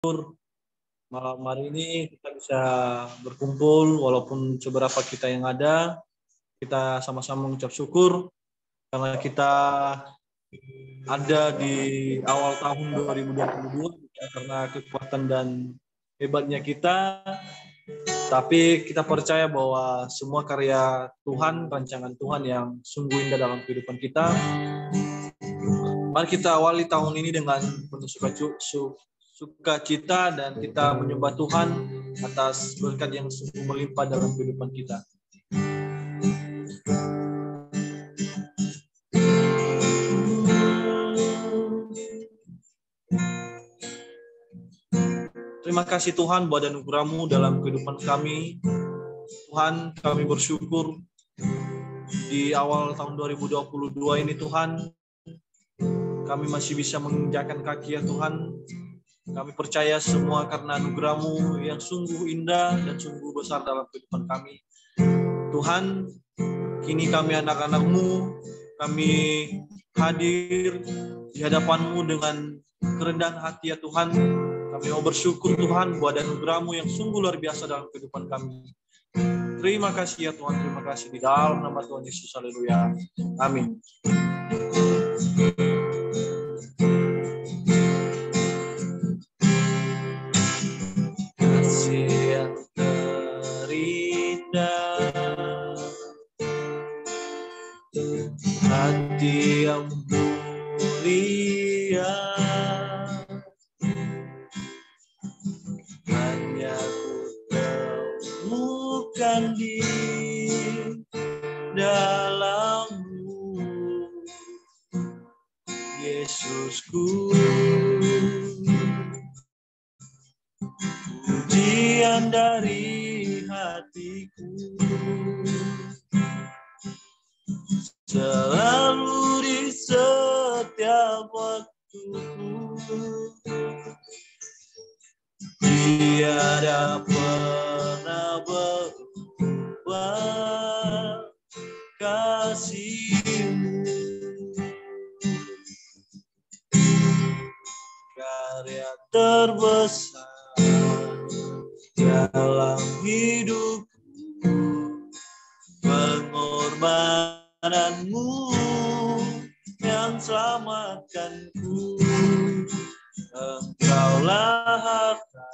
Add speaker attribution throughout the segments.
Speaker 1: Malam hari ini kita bisa berkumpul, walaupun beberapa kita yang ada, kita sama-sama mengucap syukur karena kita ada di awal tahun 2022, bukan karena kekuatan dan hebatnya kita, tapi kita percaya bahwa semua karya Tuhan, rancangan Tuhan yang sungguh indah dalam kehidupan kita. Mari kita awali tahun ini dengan penuh sukacita dan kita menyembah Tuhan atas berkat yang sungguh melimpah dalam kehidupan kita. Terima kasih Tuhan buat anugerah-Mu dalam kehidupan kami. Tuhan, kami bersyukur di awal tahun 2022 ini Tuhan, kami masih bisa menginjakkan kaki ya Tuhan. Kami percaya semua karena anugerah-Mu yang sungguh indah dan sungguh besar dalam kehidupan kami. Tuhan, kini kami anak-anak-Mu, kami hadir di hadapan-Mu dengan kerendahan hati ya Tuhan. Kami mau bersyukur Tuhan buat anugerah-Mu yang sungguh luar biasa dalam kehidupan kami. Terima kasih ya Tuhan, terima kasih di dalam nama Tuhan Yesus, haleluya. Amin. Kasih yang terindah, hati yang mulia, hanya ku temukan di dalam-Mu, Yesusku. Pujian dari hatiku selalu di setiap waktuku. Tiada pernah berubah kasih-Mu, karya terbesar dalam hidupku, pengorbanan-Mu yang selamatkanku. Engkaulah harta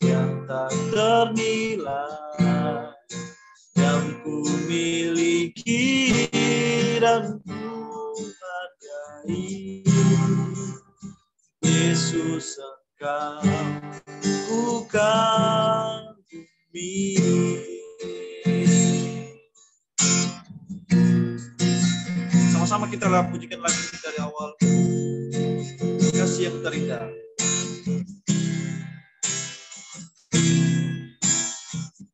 Speaker 1: yang tak ternilai yang ku miliki dan ku hargai. Yesus, Engkau ku kagumi. Sama-sama kita pujikan lagu ini dari awal. Kasih yang terindah.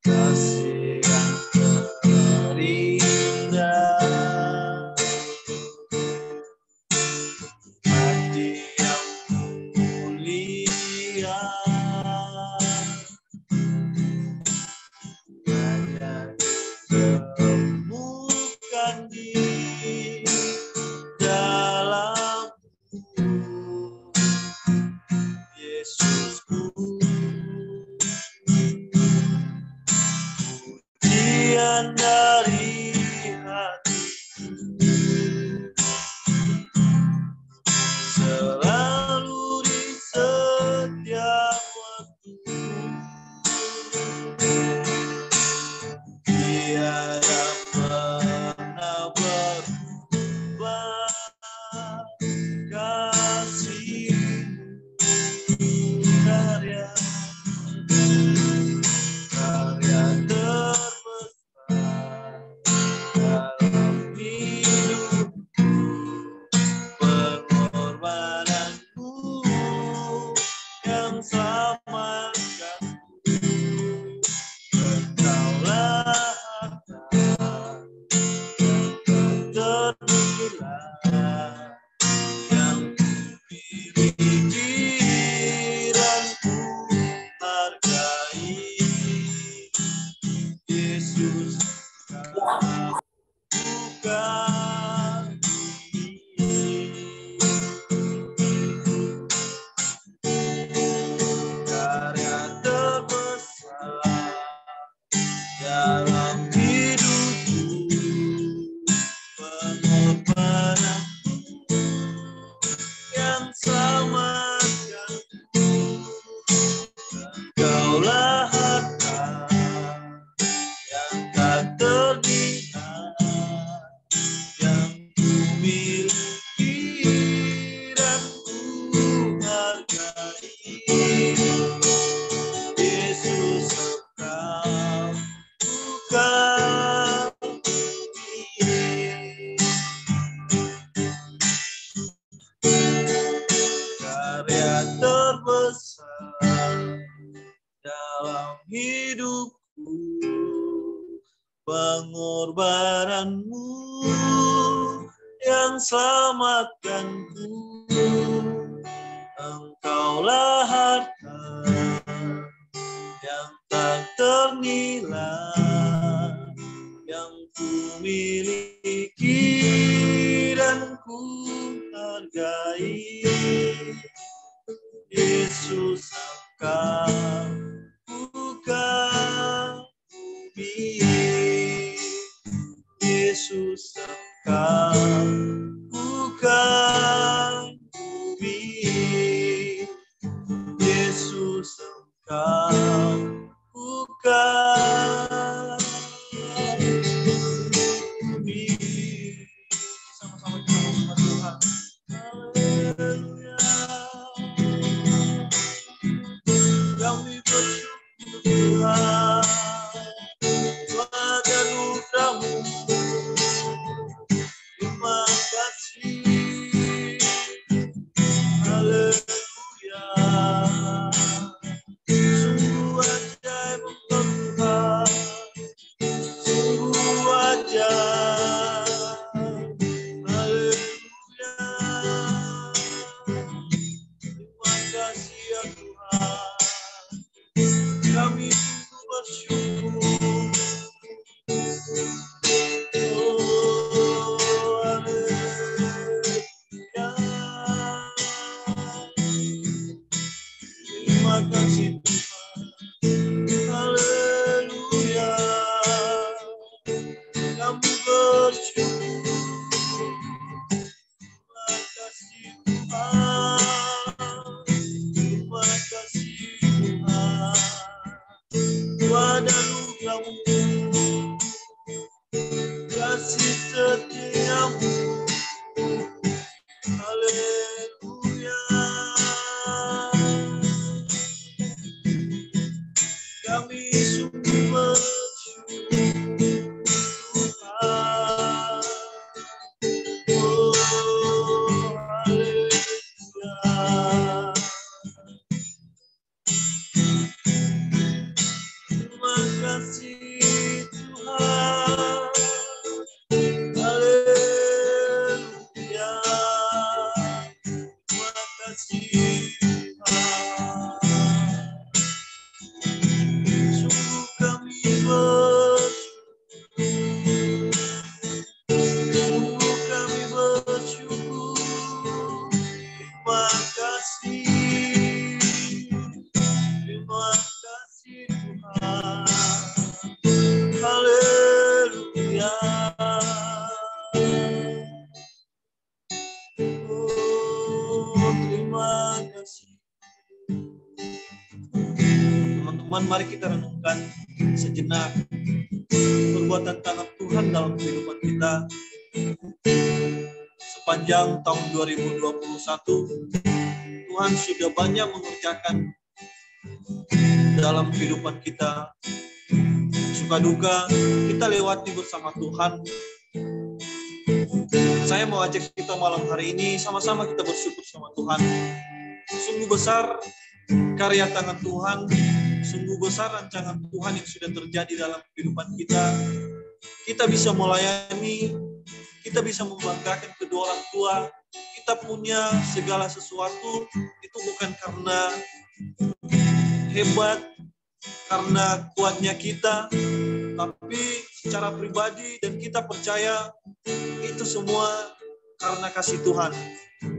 Speaker 1: Kasih yang terindah, hati yang mulia, hanya temukan di dalam-Mu, Yesusku. Pujian dari hatiku selalu di setiap waktu. Tiada pernah berubah kasih-Mu, karya terbesar dalam hidupku, pengorbanan-Mu yang selamatkanku. Engkaulah harta yang tak ternilai yang ku miliki dan ku hargai. Yesus, Engkau kagumi. terbesar dalam hidupku, pengorbananmu yang selamatkanku. Engkaulah harta yang tak ternilai, yang ku miliki dan ku hargai. Yesus, Engkau bukan bumi. Yesus, Engkau bukan bumi. Yesus, Engkau bukan bumi. Sama-sama kita mengucapkan Tuhan. Haleluya. Kami bersyukur Tuhan buat anugerah-Mu. Terima kasih. Haleluya. Sungguh ajaib engkau Tuhan. Sungguh ajaib. Haleluya. Terima kasih ya Tuhan. Kami sungguh bersyukur. Oh, haleluya. Terima kasih Tuhan. Haleluya. Kami bersyukur. Terima kasih Tuhan. Terima kasih Tuhan. Tuhan anugerah-Mu, kasih setia-Mu. Haleluya. Kami sungguh bersyukur Tuhan. Oh, haleluya. Terima kasih Tuhan. Haleluya. Terima kasih Tuhan. Sungguh kami bersyukur. Sungguh kami bersyukur. Terima kasih. Terima kasih Tuhan. Haleluya. Oh, terima kasih. Teman-teman, mari kita renungkan sejenak perbuatan tangan Tuhan dalam kehidupan kita. Sepanjang tahun 2021, Tuhan sudah banyak mengerjakan dalam kehidupan kita. Suka duka kita lewati bersama Tuhan. Saya mau ajak kita malam hari ini sama-sama kita bersyukur sama Tuhan. Sungguh besar karya tangan Tuhan, sungguh besar rancangan Tuhan yang sudah terjadi dalam kehidupan kita. Kita bisa melayani, kita bisa membanggakan kedua orang tua, kita punya segala sesuatu itu bukan karena hebat, karena kuatnya kita, tapi secara pribadi dan kita percaya itu semua karena kasih Tuhan.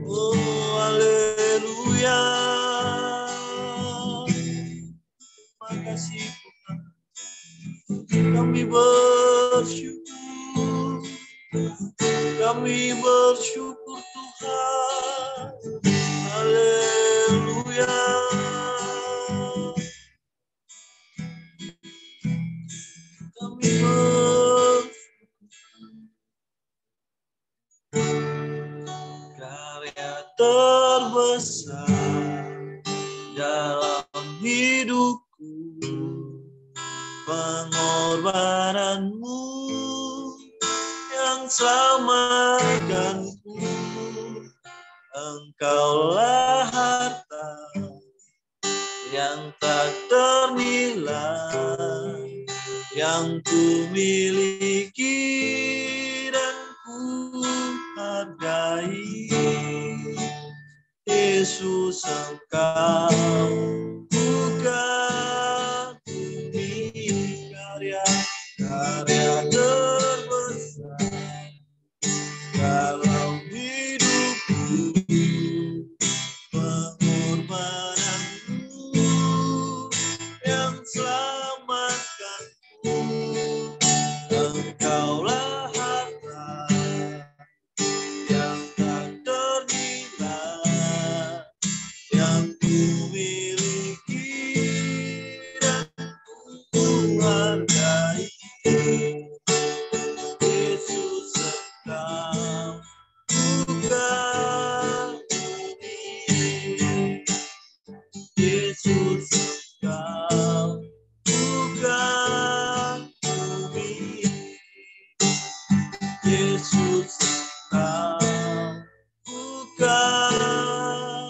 Speaker 1: Oh, haleluya. Terima kasih Tuhan. Kami bersyukur. Kami bersyukur Tuhan. Haleluya. Kami bersyukur. Karya terbesar dalam hidupku, pengorbananmu yang selamatkanku. Engkaulah harta yang tak ternilai, yang ku miliki dan ku hargai. Yesus, Engkau bukan bumi karya terbesar dalam hidupku, pengorbananmu yang selamatkanku. Engkaulah harta yang tak ternilai, yang ku miliki dan ku hargai. Yesus, Engkau bukan bumi. Yesus, Engkau bukan bumi. Yesus, Engkau bukan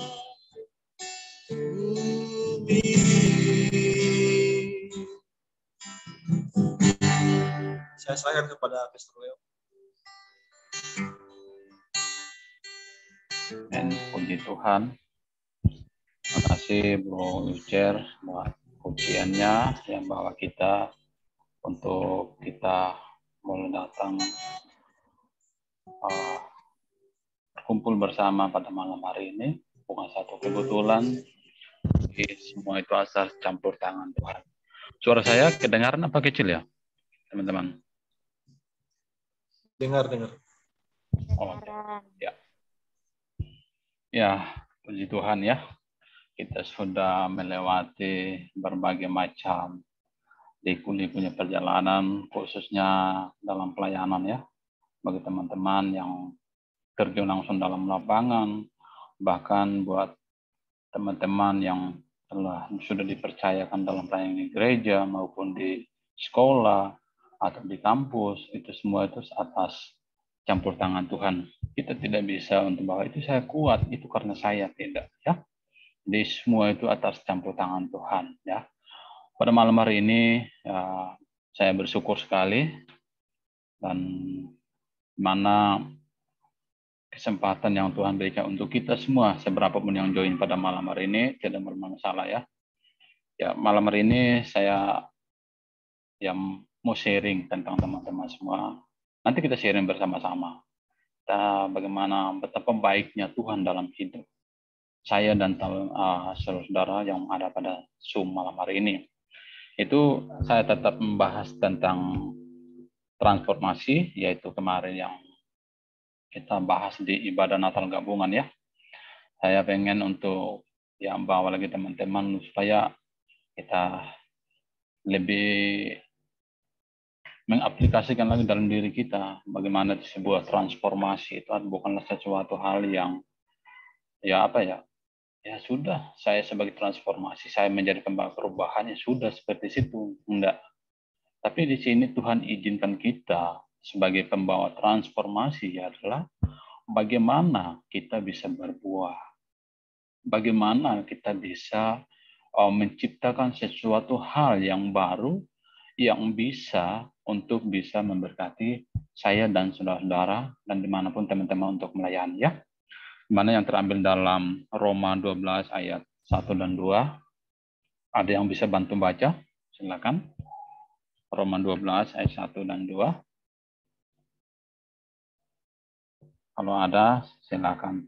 Speaker 1: bumi. Saya serahkan kepada Pastor Leo.
Speaker 2: Dan puji Tuhan. Terima kasih Bro Yucer buat pujiannya yang bawa kita untuk kita mulai datang berkumpul bersama pada malam hari ini. Bukan satu kebetulan, semua itu asal campur tangan Tuhan. Suara saya kedengaran apa kecil ya, teman-teman?
Speaker 1: Dengar.
Speaker 2: Oh, ya. Ya, puji Tuhan ya. Kita sudah melewati berbagai macam liku-likunya perjalanan, khususnya dalam pelayanan ya. Bagi teman-teman yang terjun langsung dalam lapangan, bahkan buat teman-teman yang sudah dipercayakan dalam pelayanan di gereja maupun di sekolah atau di kampus, itu semua itu atas campur tangan Tuhan. Kita tidak bisa untuk bahwa itu saya kuat, itu karena saya, tidak ya. Jadi semua itu atas campur tangan Tuhan ya. Pada malam hari ini ya, saya bersyukur sekali dan mana kesempatan yang Tuhan berikan untuk kita semua, seberapapun yang join pada malam hari ini, tidak bermasalah ya. Ya, malam hari ini saya yang mau sharing tentang teman-teman semua. Nanti kita sharing bersama-sama. Bagaimana betapa baiknya Tuhan dalam hidup saya dan saudara-saudara yang ada pada Zoom malam hari ini. Itu saya tetap membahas tentang transformasi, yaitu kemarin yang kita bahas di ibadah Natal gabungan ya. Saya pengen untuk bawa lagi teman-teman supaya kita lebih mengaplikasikan lagi dalam diri kita bagaimana sebuah transformasi itu bukanlah sesuatu hal yang ya sudah saya sebagai transformasi saya menjadi pembawa perubahan ya sudah seperti situ, enggak. Tapi di sini Tuhan izinkan kita sebagai pembawa transformasi adalah bagaimana kita bisa berbuah, bagaimana kita bisa menciptakan sesuatu hal yang baru yang bisa untuk bisa memberkati saya dan saudara-saudara dan dimanapun teman-teman untuk melayani ya. Mana yang terambil dalam Roma 12 ayat 1 dan 2. Ada yang bisa bantu baca? Silakan. Roma 12 ayat 1 dan 2. Kalau ada, silakan.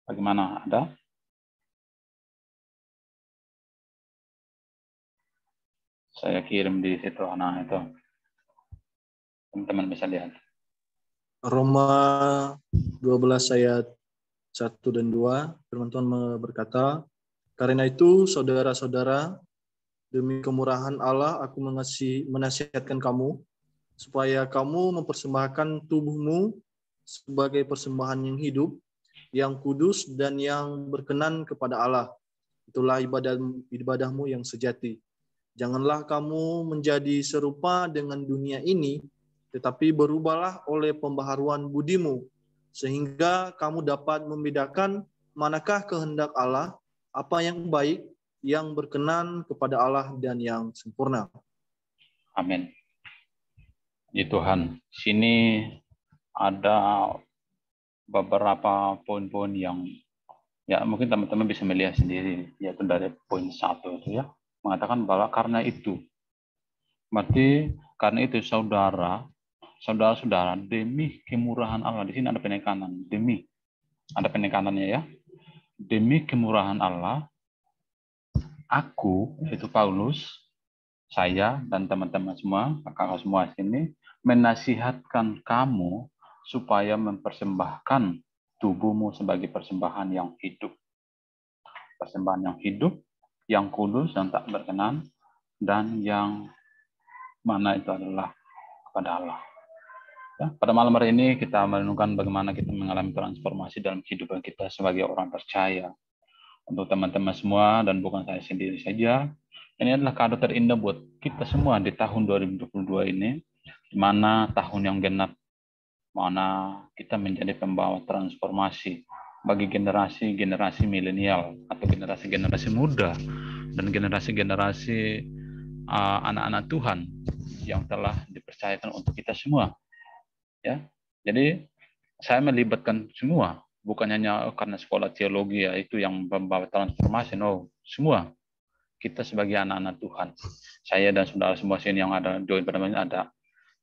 Speaker 2: Bagaimana? Ada? Saya kirim di situ. Nah, itu. Teman-teman bisa lihat.
Speaker 1: Roma 12 ayat 1 dan 2, firman Tuhan berkata, karena itu saudara-saudara, demi kemurahan Allah aku menasihatkan kamu, supaya kamu mempersembahkan tubuhmu sebagai persembahan yang hidup, yang kudus dan yang berkenan kepada Allah. Itulah ibadahmu yang sejati. Janganlah kamu menjadi serupa dengan dunia ini, tetapi berubahlah oleh pembaharuan budimu, sehingga kamu dapat membedakan manakah kehendak Allah, apa yang baik, yang berkenan kepada Allah, dan yang sempurna.
Speaker 2: Amin. Ya Tuhan, sini ada beberapa poin-poin yang ya mungkin teman-teman bisa melihat sendiri, yaitu dari poin 1 itu ya, mengatakan bahwa karena itu. Berarti karena itu saudara-saudara, demi kemurahan Allah, di sini ada penekanan, demi, ada penekanannya ya, demi kemurahan Allah, aku, itu Paulus, saya dan teman-teman semua, kakak semua sini, menasihatkan kamu supaya mempersembahkan tubuhmu sebagai persembahan yang hidup. Persembahan yang hidup, yang kudus, yang tak berkenan, dan yang mana itu adalah kepada Allah. Ya, pada malam hari ini kita merenungkan bagaimana kita mengalami transformasi dalam kehidupan kita sebagai orang percaya. Untuk teman-teman semua dan bukan saya sendiri saja, ini adalah kado terindah buat kita semua di tahun 2022 ini, di mana tahun yang genap, mana kita menjadi pembawa transformasi bagi generasi-generasi milenial atau generasi-generasi muda dan generasi-generasi anak-anak Tuhan yang telah dipercayakan untuk kita semua. Ya, jadi saya melibatkan semua, bukan hanya karena sekolah teologi ya itu yang membawa transformasi, no, semua kita sebagai anak-anak Tuhan. Saya dan saudara semua sini yang ada join pada ini ada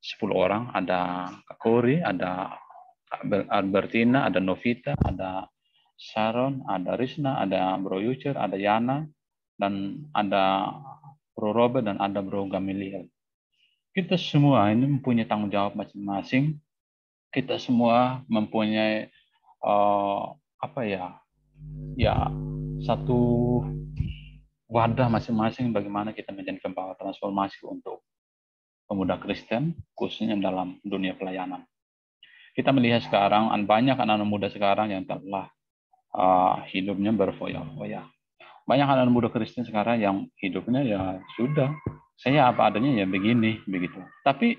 Speaker 2: 10 orang, ada Kak Kori, ada Albertina, ada Novita, ada Sharon, ada Risna, ada Bro Yucer, ada Yana, dan ada Bro Robert, dan ada Bro Gamiliel. Kita semua ini mempunyai tanggung jawab masing-masing. Kita semua mempunyai satu wadah masing-masing bagaimana kita menjadi pembawa transformasi untuk pemuda Kristen, khususnya dalam dunia pelayanan. Kita melihat sekarang banyak anak-anak muda sekarang yang telah hidupnya berfoya-foya. Banyak anak muda Kristen sekarang yang hidupnya ya sudah, saya apa adanya ya begini, begitu. Tapi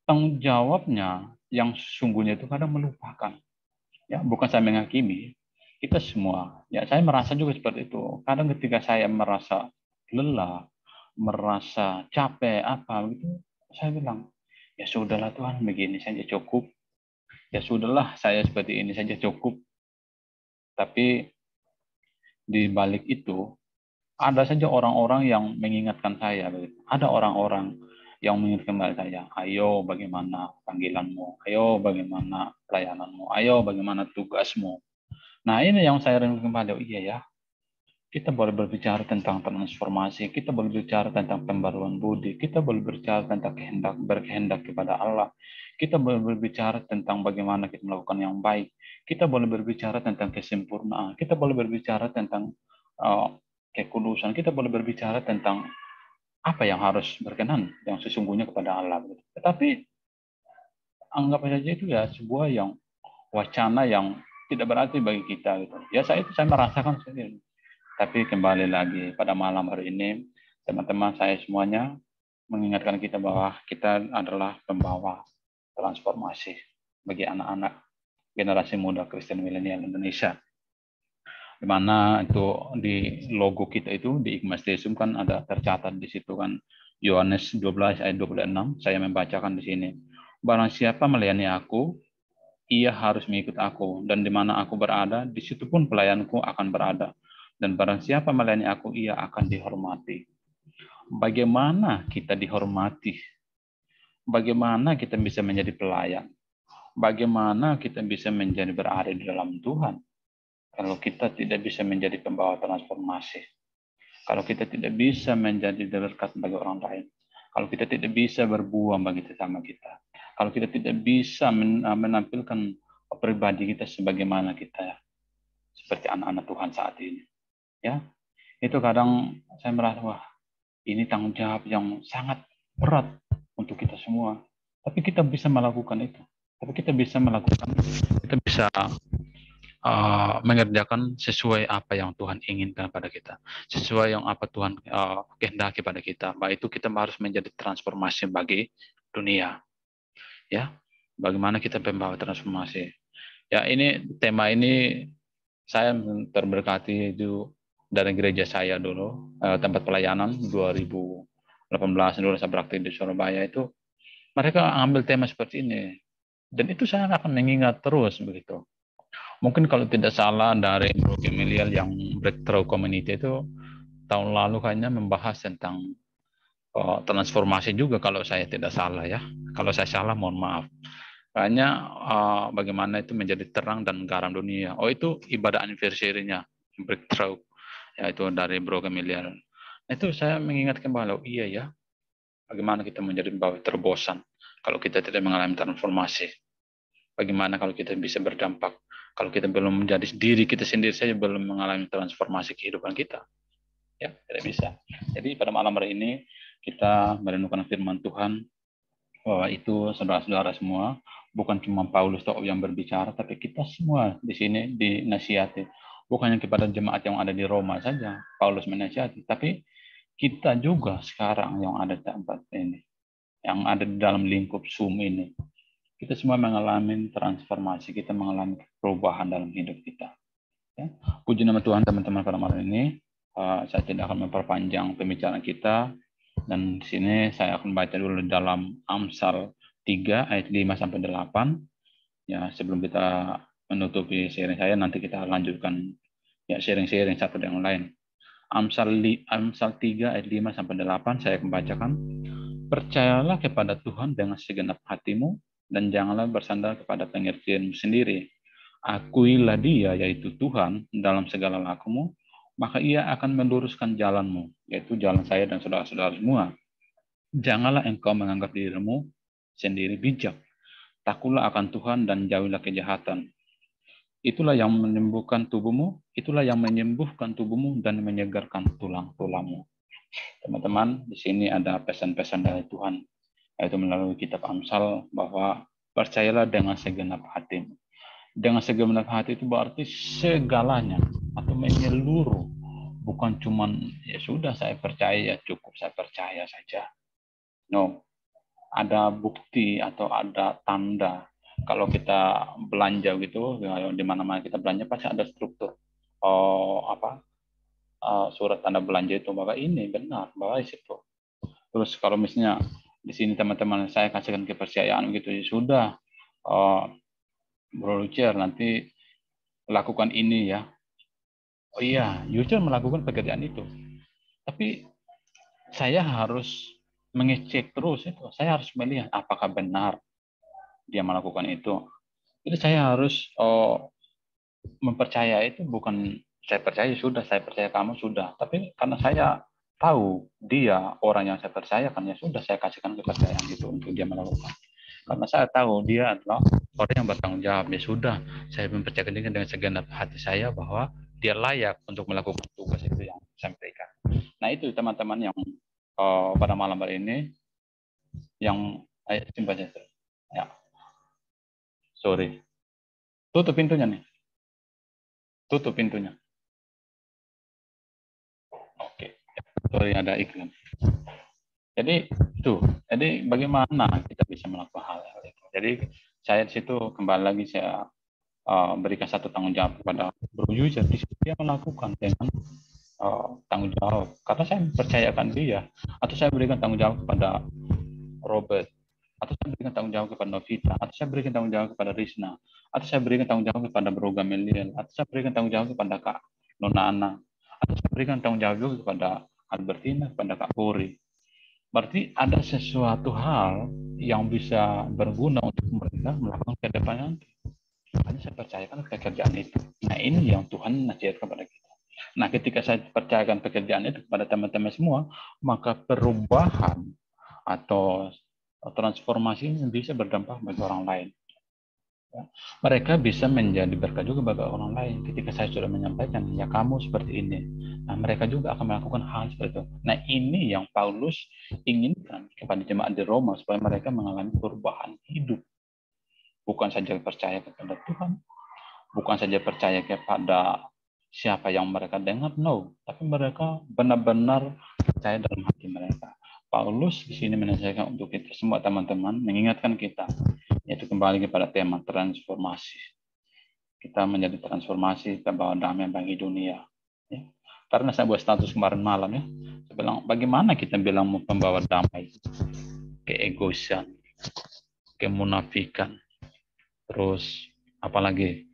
Speaker 2: tanggung jawabnya yang sesungguhnya itu kadang melupakan. Ya, bukan saya menghakimi, kita semua. Ya, saya merasa juga seperti itu. Kadang ketika saya merasa lelah, merasa capek apa gitu, saya bilang, ya sudahlah Tuhan, begini saja cukup. Ya sudahlah, saya seperti ini saja cukup. Tapi di balik itu ada saja orang-orang yang mengingatkan saya. Ada orang-orang yang mengingatkan saya, ayo bagaimana panggilanmu, ayo bagaimana pelayananmu, ayo bagaimana tugasmu. Nah ini yang saya renungkan kembali, oh iya ya, kita boleh berbicara tentang transformasi, kita boleh bicara tentang pembaruan budi, kita boleh berbicara tentang berkehendak kepada Allah, kita boleh berbicara tentang bagaimana kita melakukan yang baik, kita boleh berbicara tentang kesempurnaan, kita boleh berbicara tentang kekudusan, kita boleh berbicara tentang apa yang harus berkenan yang sesungguhnya kepada Allah. Tetapi anggap saja itu ya sebuah yang wacana yang tidak berarti bagi kita gitu. Ya saya merasakan sendiri. Tapi kembali lagi pada malam hari ini, teman-teman saya semuanya mengingatkan kita bahwa kita adalah pembawa transformasi bagi anak-anak generasi muda Kristen milenial Indonesia. Di mana itu di logo kita itu di Igmas Desum kan ada tercatat di situ kan Yohanes 12 ayat 26. Saya membacakan di sini. Barang siapa melayani aku, ia harus mengikut aku, dan di mana aku berada, di situ pun pelayanku akan berada. Dan barang siapa melayani aku, ia akan dihormati. Bagaimana kita dihormati? Bagaimana kita bisa menjadi pelayan? Bagaimana kita bisa menjadi berada di dalam Tuhan? Kalau kita tidak bisa menjadi pembawa transformasi, kalau kita tidak bisa menjadi dekat bagi orang lain, kalau kita tidak bisa berbuah bagi sesama kita, kalau kita tidak bisa menampilkan pribadi kita sebagaimana kita seperti anak-anak Tuhan saat ini, ya itu kadang saya merasa wah ini tanggung jawab yang sangat berat untuk kita semua. Tapi kita bisa melakukan itu. Kita bisa mengerjakan sesuai apa yang Tuhan inginkan pada kita, sesuai yang apa Tuhan kehendaki pada kita. Bahwa itu kita harus menjadi transformasi bagi dunia. Ya, bagaimana kita membawa transformasi. Ya, ini tema ini saya terberkati itu dari gereja saya dulu, tempat pelayanan 2018 dulu saya praktik di Surabaya itu. Mereka ambil tema seperti ini. Dan itu saya akan mengingat terus begitu. Mungkin kalau tidak salah dari Bro Gemiliel yang Breakthrough Community itu tahun lalu kayaknya membahas tentang transformasi juga kalau saya tidak salah ya. Kalau saya salah mohon maaf. Kayaknya bagaimana itu menjadi terang dan garam dunia. Oh itu ibadah anniversary-nya Breakthrough yaitu dari Bro Gemiliel. Itu saya mengingatkan bahwa iya ya, bagaimana kita menjadi bahwa terbosan kalau kita tidak mengalami transformasi. Bagaimana kalau kita bisa berdampak kalau kita belum menjadi diri kita sendiri saja belum mengalami transformasi kehidupan kita. Ya, tidak bisa. Jadi pada malam hari ini kita merenungkan firman Tuhan bahwa itu saudara-saudara semua bukan cuma Paulus yang berbicara, tapi kita semua di sini dinasihati. Bukan hanya kepada jemaat yang ada di Roma saja Paulus menasihati, tapi kita juga sekarang yang ada di tempat ini, yang ada di dalam lingkup Zoom ini. Kita semua mengalami transformasi, kita mengalami perubahan dalam hidup kita. Ya. Puji nama Tuhan teman-teman pada malam ini. Saya tidak akan memperpanjang pembicaraan kita. Dan di sini saya akan baca dulu dalam Amsal 3 ayat 5 sampai 8. Ya, sebelum kita menutupi sharing saya, nanti kita lanjutkan ya sharing-sharing satu dengan lain. Amsal 3 ayat 5 sampai 8 saya akan bacakan. Percayalah kepada Tuhan dengan segenap hatimu dan janganlah bersandar kepada pengertianmu sendiri. Akuilah Dia, yaitu Tuhan, dalam segala lakumu, maka Ia akan meluruskan jalanmu, yaitu jalan saya dan saudara-saudara semua. Janganlah engkau menganggap dirimu sendiri bijak. Takutlah akan Tuhan dan jauhilah kejahatan. Itulah yang menyembuhkan tubuhmu dan menyegarkan tulang-tulangmu. Teman-teman, di sini ada pesan-pesan dari Tuhan, yaitu melalui kitab Amsal bahwa percayalah dengan segenap hatimu. Dengan segenap hati itu berarti segalanya atau menyeluruh. Bukan cuma ya sudah saya percaya, cukup saya percaya saja. No, ada bukti atau ada tanda. Kalau kita belanja gitu, di mana-mana kita belanja pasti ada struktur. Surat tanda belanja itu bahwa ini benar, bahwa itu. Terus kalau misalnya di sini teman-teman saya kasihkan kepercayaan gitu, ya sudah, Bro Lucer nanti lakukan ini ya. Oh iya, Lucer melakukan pekerjaan itu. Tapi saya harus mengecek terus itu. Saya harus melihat apakah benar dia melakukan itu. Jadi saya harus mempercaya itu bukan saya percaya sudah, saya percaya kamu sudah. Tapi karena saya tahu dia orang yang saya percayakan, ya sudah saya kasihkan kepercayaan itu untuk dia melakukan. Karena saya tahu dia adalah orang yang bertanggung jawab. Ya sudah, saya mempercayakan dengan segenap hati saya bahwa dia layak untuk melakukan tugas itu yang saya berikan. Nah itu teman-teman yang pada malam hari ini yang simpan saja. Ya, sorry. Tutup pintunya nih. Tutup pintunya. Oke. Sorry ada iklan. Jadi itu. Jadi bagaimana kita bisa melakukan hal-hal itu. Jadi saya di situ kembali lagi saya berikan satu tanggung jawab kepada Bro User. Di situ dia melakukan dengan tanggung jawab. Karena saya percayakan dia. Atau saya berikan tanggung jawab kepada Robert. Atau saya berikan tanggung jawab kepada Novita. Atau saya berikan tanggung jawab kepada Rizna. Atau saya berikan tanggung jawab kepada Bro Gameliel. Atau saya berikan tanggung jawab kepada Kak Nona Ana. Atau saya berikan tanggung jawab juga kepada Albertina, kepada Kak Puri. Berarti ada sesuatu hal yang bisa berguna untuk mereka melakukan ke depannya. Makanya saya percayakan pekerjaan itu. Nah ini yang Tuhan nasihatkan kepada kita. Nah ketika saya percayakan pekerjaan itu kepada teman-teman semua, maka perubahan atau transformasi ini bisa berdampak bagi orang lain. Ya. Mereka bisa menjadi berkat juga bagi orang lain ketika saya sudah menyampaikan, ya kamu seperti ini. Nah, mereka juga akan melakukan hal seperti itu. Nah, ini yang Paulus inginkan kepada jemaat di Roma supaya mereka mengalami perubahan hidup. Bukan saja percaya kepada Tuhan, bukan saja percaya kepada siapa yang mereka dengar, no, tapi mereka benar-benar percaya dalam hati mereka. Paulus di sini menasihatkan untuk kita semua teman-teman, mengingatkan kita, yaitu kembali kepada tema transformasi. Kita menjadi transformasi, membawa damai bagi dunia. Ya. Karena saya buat status kemarin malam ya, saya bilang bagaimana kita bilang mau pembawa damai, keegoisan, kemunafikan, terus apalagi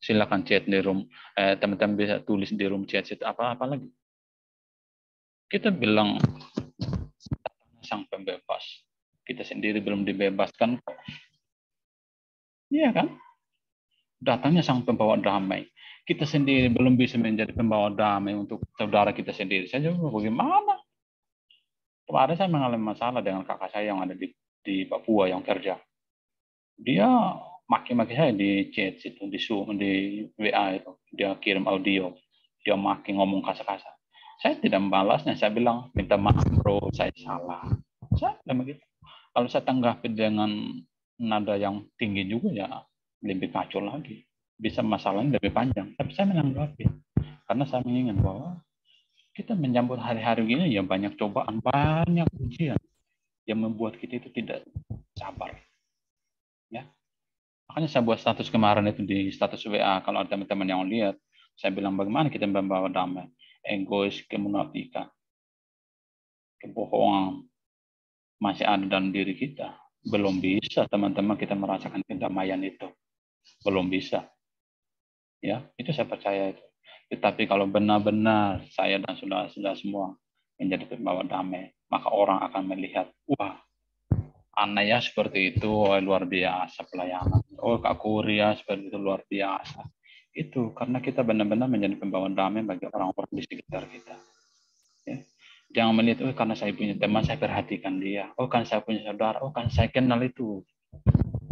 Speaker 2: silakan chat di room, teman-teman bisa tulis di room chat apa lagi. Kita bilang sang pembebas, kita sendiri belum dibebaskan kok. Iya kan? Datangnya sang pembawa damai. Kita sendiri belum bisa menjadi pembawa damai untuk saudara kita sendiri. Saya juga bagaimana? Kemarin saya mengalami masalah dengan kakak saya yang ada di Papua yang kerja. Dia maki-maki saya di chat itu, di Zoom, di WA itu. Dia kirim audio. Dia maki ngomong kasar-kasar. Saya tidak membalasnya. Saya bilang, minta maaf bro, saya salah. Saya bilang begitu. Kalau saya tanggapi dengan nada yang tinggi juga ya lebih kacau lagi. Bisa masalahnya lebih panjang. Tapi saya menanggapi. Karena saya mengingat bahwa kita menyambut hari-hari ini ya banyak cobaan, banyak ujian yang membuat kita itu tidak sabar. Ya. Makanya saya buat status kemarin itu di status WA. Kalau ada teman-teman yang lihat, saya bilang bagaimana kita membawa damai. Egois, kemunafikan, kebohongan masih ada dalam diri kita. Belum bisa teman-teman kita merasakan kedamaian itu. Belum bisa. Ya, itu saya percaya itu. Tetapi kalau benar-benar saya dan saudara-saudara semua menjadi pembawa damai, maka orang akan melihat, wah, aneh ya seperti itu, oh, luar biasa pelayanan. Oh, Kak Kuria seperti itu luar biasa. Itu karena kita benar-benar menjadi pembawa damai bagi orang-orang di sekitar kita. Ya. Jangan melihat, oh karena saya punya teman, saya perhatikan dia. Oh kan saya punya saudara, oh kan saya kenal itu.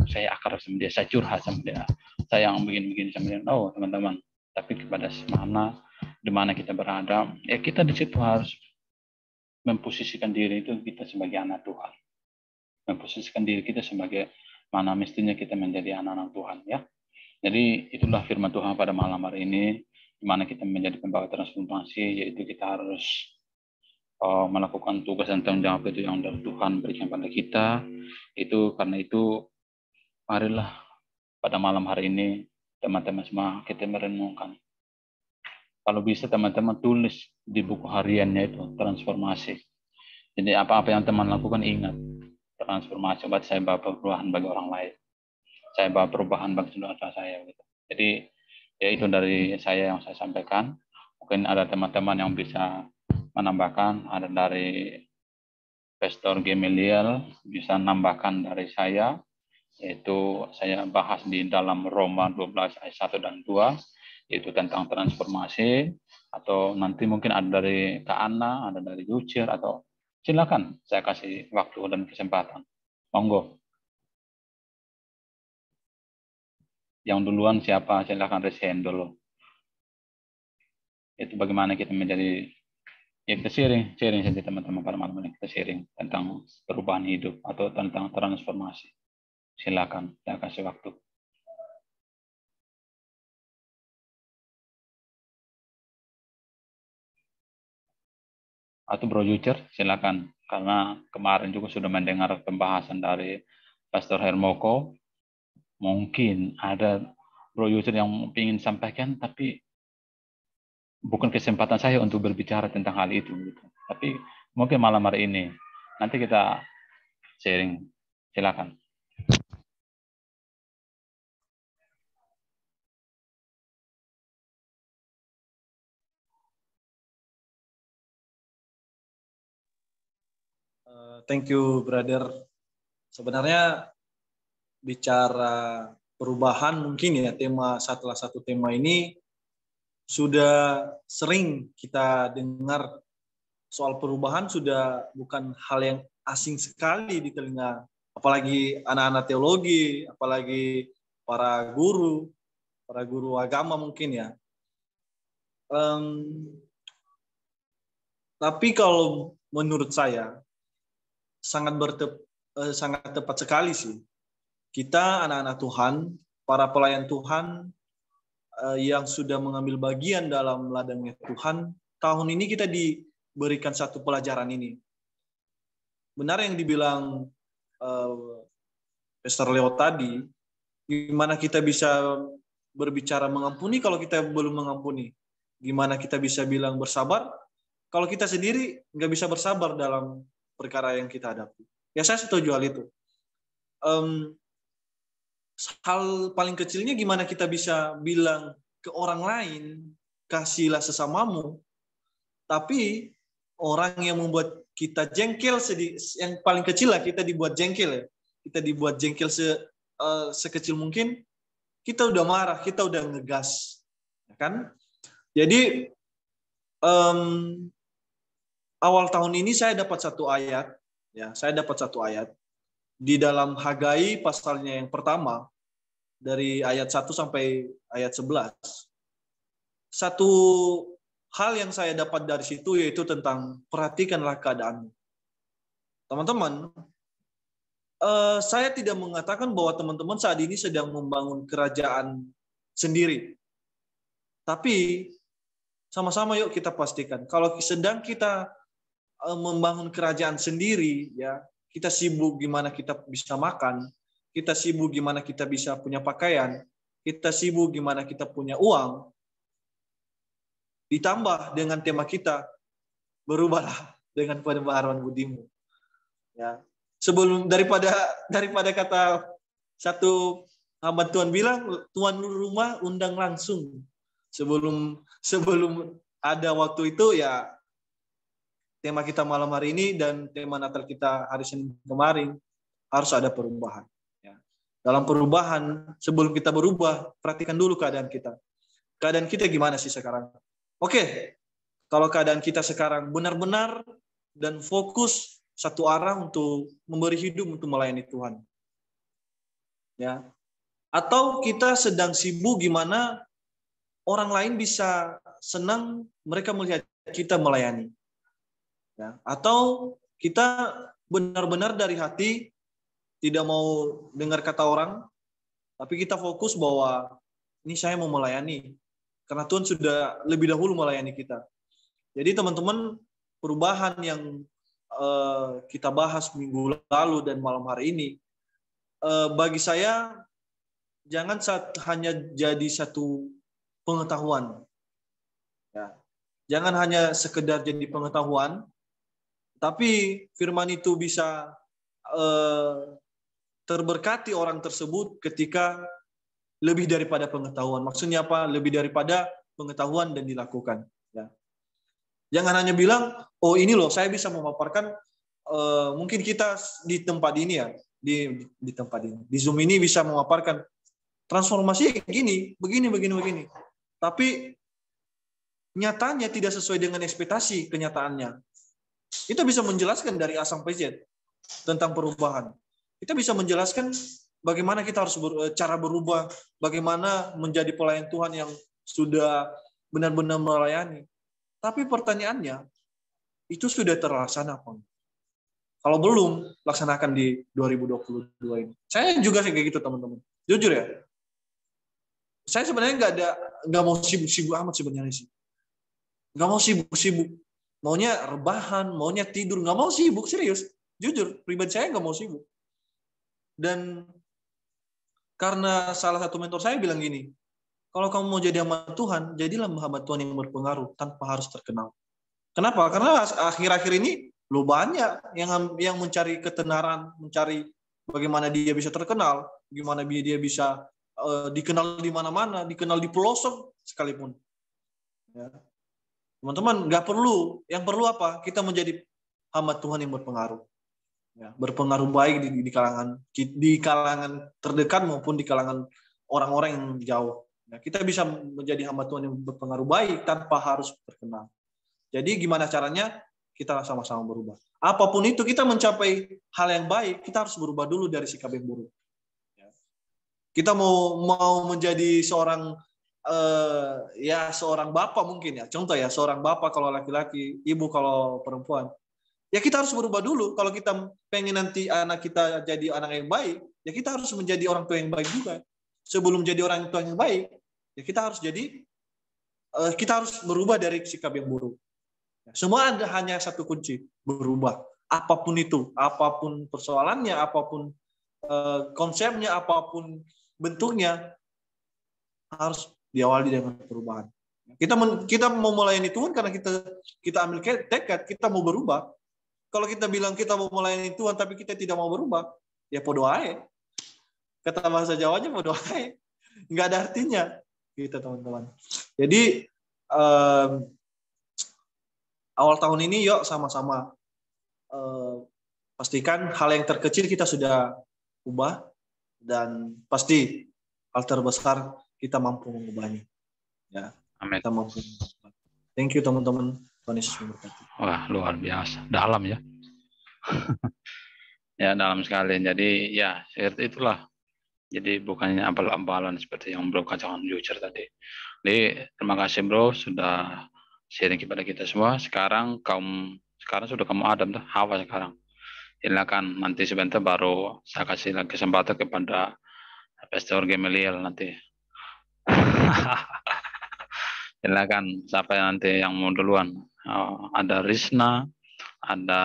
Speaker 2: Saya akrab sama dia, saya curhat sama dia. Saya yang begini-begini sama dia. Oh teman-teman, tapi kepada mana, di mana kita berada, ya kita di situ harus memposisikan diri itu kita sebagai anak Tuhan. Memposisikan diri kita sebagai mana mestinya kita menjadi anak-anak Tuhan ya. Jadi itulah firman Tuhan pada malam hari ini, di mana kita menjadi pembawa transformasi, yaitu kita harus melakukan tugas dan tanggung jawab itu yang dari Tuhan berikan pada kita. Itu karena itu marilah pada malam hari ini teman-teman semua kita merenungkan. Kalau bisa teman-teman tulis di buku hariannya itu transformasi. Jadi apa-apa yang teman lakukan ingat transformasi buat saya bawa perubahan bagi orang lain. Saya bawa perubahan bagi saudara saya. Gitu. Jadi ya itu dari saya yang saya sampaikan. Mungkin ada teman-teman yang bisa menambahkan, ada dari Pastor Gamaliel bisa nambahkan dari saya, yaitu saya bahas di dalam Roma 12 ayat 1 dan 2, yaitu tentang transformasi, atau nanti mungkin ada dari Kak Anna, ada dari Yucir, atau silakan saya kasih waktu dan kesempatan. Monggo. Yang duluan siapa? Silakan raise hand dulu. Itu bagaimana kita menjadi, ya kita sharing saja teman-teman pada malam ini, kita sharing tentang perubahan hidup atau tentang transformasi. Silakan, saya kasih waktu. Atau Bro Yucer, silakan. Karena kemarin juga sudah mendengar pembahasan dari Pastor Hermoko. Mungkin ada Bro Yucer yang ingin sampaikan, tapi bukan kesempatan saya untuk berbicara tentang hal itu. Gitu. Tapi mungkin malam hari ini, nanti kita sharing. Silakan.
Speaker 1: Thank you, brother. Sebenarnya bicara perubahan mungkin ya salah satu tema ini sudah sering kita dengar. Soal perubahan sudah bukan hal yang asing sekali di telinga, apalagi anak-anak teologi, apalagi para guru agama mungkin ya. Tapi kalau menurut saya sangat tepat sekali sih. Kita anak-anak Tuhan, para pelayan Tuhan yang sudah mengambil bagian dalam ladangnya Tuhan, tahun ini kita diberikan satu pelajaran ini. Benar yang dibilang Pastor Leo tadi, gimana kita bisa berbicara mengampuni kalau kita belum mengampuni? Gimana kita bisa bilang bersabar kalau kita sendiri nggak bisa bersabar dalam perkara yang kita hadapi? Ya saya setuju hal itu. Hal paling kecilnya gimana kita bisa bilang ke orang lain, kasihlah sesamamu, tapi orang yang membuat kita jengkel, yang paling kecil lah kita dibuat jengkel ya. Kita dibuat jengkel sekecil mungkin, kita udah marah, kita udah ngegas. Kan? Jadi, awal tahun ini saya dapat satu ayat, ya, di dalam Hagai pasalnya yang pertama, dari ayat 1 sampai ayat 11. Satu hal yang saya dapat dari situ yaitu tentang perhatikanlah keadaanmu. Teman-teman, saya tidak mengatakan bahwa teman-teman saat ini sedang membangun kerajaan sendiri. Tapi sama-sama yuk kita pastikan, kalau sedang kita membangun kerajaan sendiri, ya, kita sibuk gimana kita bisa makan, kita sibuk gimana kita bisa punya pakaian, kita sibuk gimana kita punya uang. Ditambah dengan tema kita, berubahlah dengan pembaharuan budimu. Ya. Sebelum daripada kata satu hamba Tuhan bilang, tuan rumah undang langsung. Sebelum ada waktu itu, ya, tema kita malam hari ini dan tema Natal kita hari Senin kemarin harus ada perubahan. Ya. Dalam perubahan, sebelum kita berubah, perhatikan dulu keadaan kita. Keadaan kita gimana sih sekarang? Oke, kalau keadaan kita sekarang benar-benar dan fokus satu arah untuk memberi hidup untuk melayani Tuhan. Ya. Atau kita sedang sibuk gimana orang lain bisa senang mereka melihat kita melayani. Ya, atau kita benar-benar dari hati tidak mau dengar kata orang, tapi kita fokus bahwa ini saya mau melayani, karena Tuhan sudah lebih dahulu melayani kita. Jadi teman-teman, perubahan yang kita bahas minggu lalu dan malam hari ini, bagi saya jangan hanya jadi satu pengetahuan. Ya. Jangan hanya sekedar jadi pengetahuan, tapi firman itu bisa terberkati orang tersebut ketika lebih daripada pengetahuan. Maksudnya apa? Lebih daripada pengetahuan dan dilakukan. Ya. Jangan hanya bilang, oh ini loh, saya bisa memaparkan, mungkin kita di tempat ini ya, di tempat ini, di Zoom ini bisa memaparkan transformasi begini. Tapi nyatanya tidak sesuai dengan ekspektasi kenyataannya. Kita bisa menjelaskan dari A sampai Z tentang perubahan. Kita bisa menjelaskan bagaimana kita harus cara berubah, bagaimana menjadi pelayan Tuhan yang sudah benar-benar melayani. Tapi pertanyaannya, itu sudah terlaksana apa? Kalau belum, laksanakan di 2022 ini. Saya juga kayak gitu, teman-teman. Jujur ya. Saya sebenarnya nggak mau sibuk-sibuk amat sebenarnya sih. Nggak mau sibuk-sibuk. Maunya rebahan, maunya tidur, nggak mau sibuk, serius. Jujur, pribadi saya nggak mau sibuk. Dan karena salah satu mentor saya bilang gini, kalau kamu mau jadi hamba Tuhan, jadilah hamba Tuhan yang berpengaruh tanpa harus terkenal. Kenapa? Karena akhir-akhir ini lo banyak yang mencari ketenaran, mencari bagaimana dia bisa terkenal, gimana dia bisa dikenal di mana-mana, dikenal di pelosok sekalipun. Ya. Teman-teman, nggak perlu. Yang perlu apa? Kita menjadi hamba Tuhan yang berpengaruh. Ya, berpengaruh baik di kalangan terdekat maupun di kalangan orang-orang yang jauh. Ya, kita bisa menjadi hamba Tuhan yang berpengaruh baik tanpa harus terkenal. Jadi gimana caranya? Kita sama-sama berubah. Apapun itu, kita mencapai hal yang baik, kita harus berubah dulu dari sikap yang buruk. Ya. Kita mau menjadi seorang seorang bapak mungkin ya. Contoh ya, seorang bapak kalau laki-laki, ibu kalau perempuan. Ya kita harus berubah dulu. Kalau kita pengen nanti anak kita jadi anak yang baik, ya kita harus menjadi orang tua yang baik juga. Sebelum jadi orang tua yang baik, Ya, kita harus berubah dari sikap yang buruk. Semua ada hanya satu kunci, berubah. Apapun itu, apapun persoalannya, apapun konsepnya, apapun bentuknya, harus diawali dengan perubahan. Kita mau melayani Tuhan karena kita ambil tekad, kita mau berubah. Kalau kita bilang kita mau melayani Tuhan tapi kita tidak mau berubah, ya podo ae. Kata bahasa Jawanya podo ae. Nggak ada artinya, gitu teman-teman. Jadi awal tahun ini yuk sama-sama pastikan hal yang terkecil kita sudah ubah, dan pasti hal terbesar kita mampu mengubahnya. Ya,
Speaker 2: Amin.
Speaker 1: kita mampu. Thank you teman-teman. Tuhan Yesus memberkati.
Speaker 2: Wah, luar biasa, dalam ya. Ya, dalam sekali. Jadi ya seperti itulah. Jadi bukannya abal-abalan seperti yang Bro katakan jujur tadi. Jadi terima kasih Bro sudah sharing kepada kita semua. Sekarang sudah kamu Adam tuh, Hawa sekarang. Silakan nanti sebentar baru saya kasih lagi kesempatan kepada Pastor Gemeliel nanti. Silakan siapa yang nanti yang mau duluan. Ada Risna, ada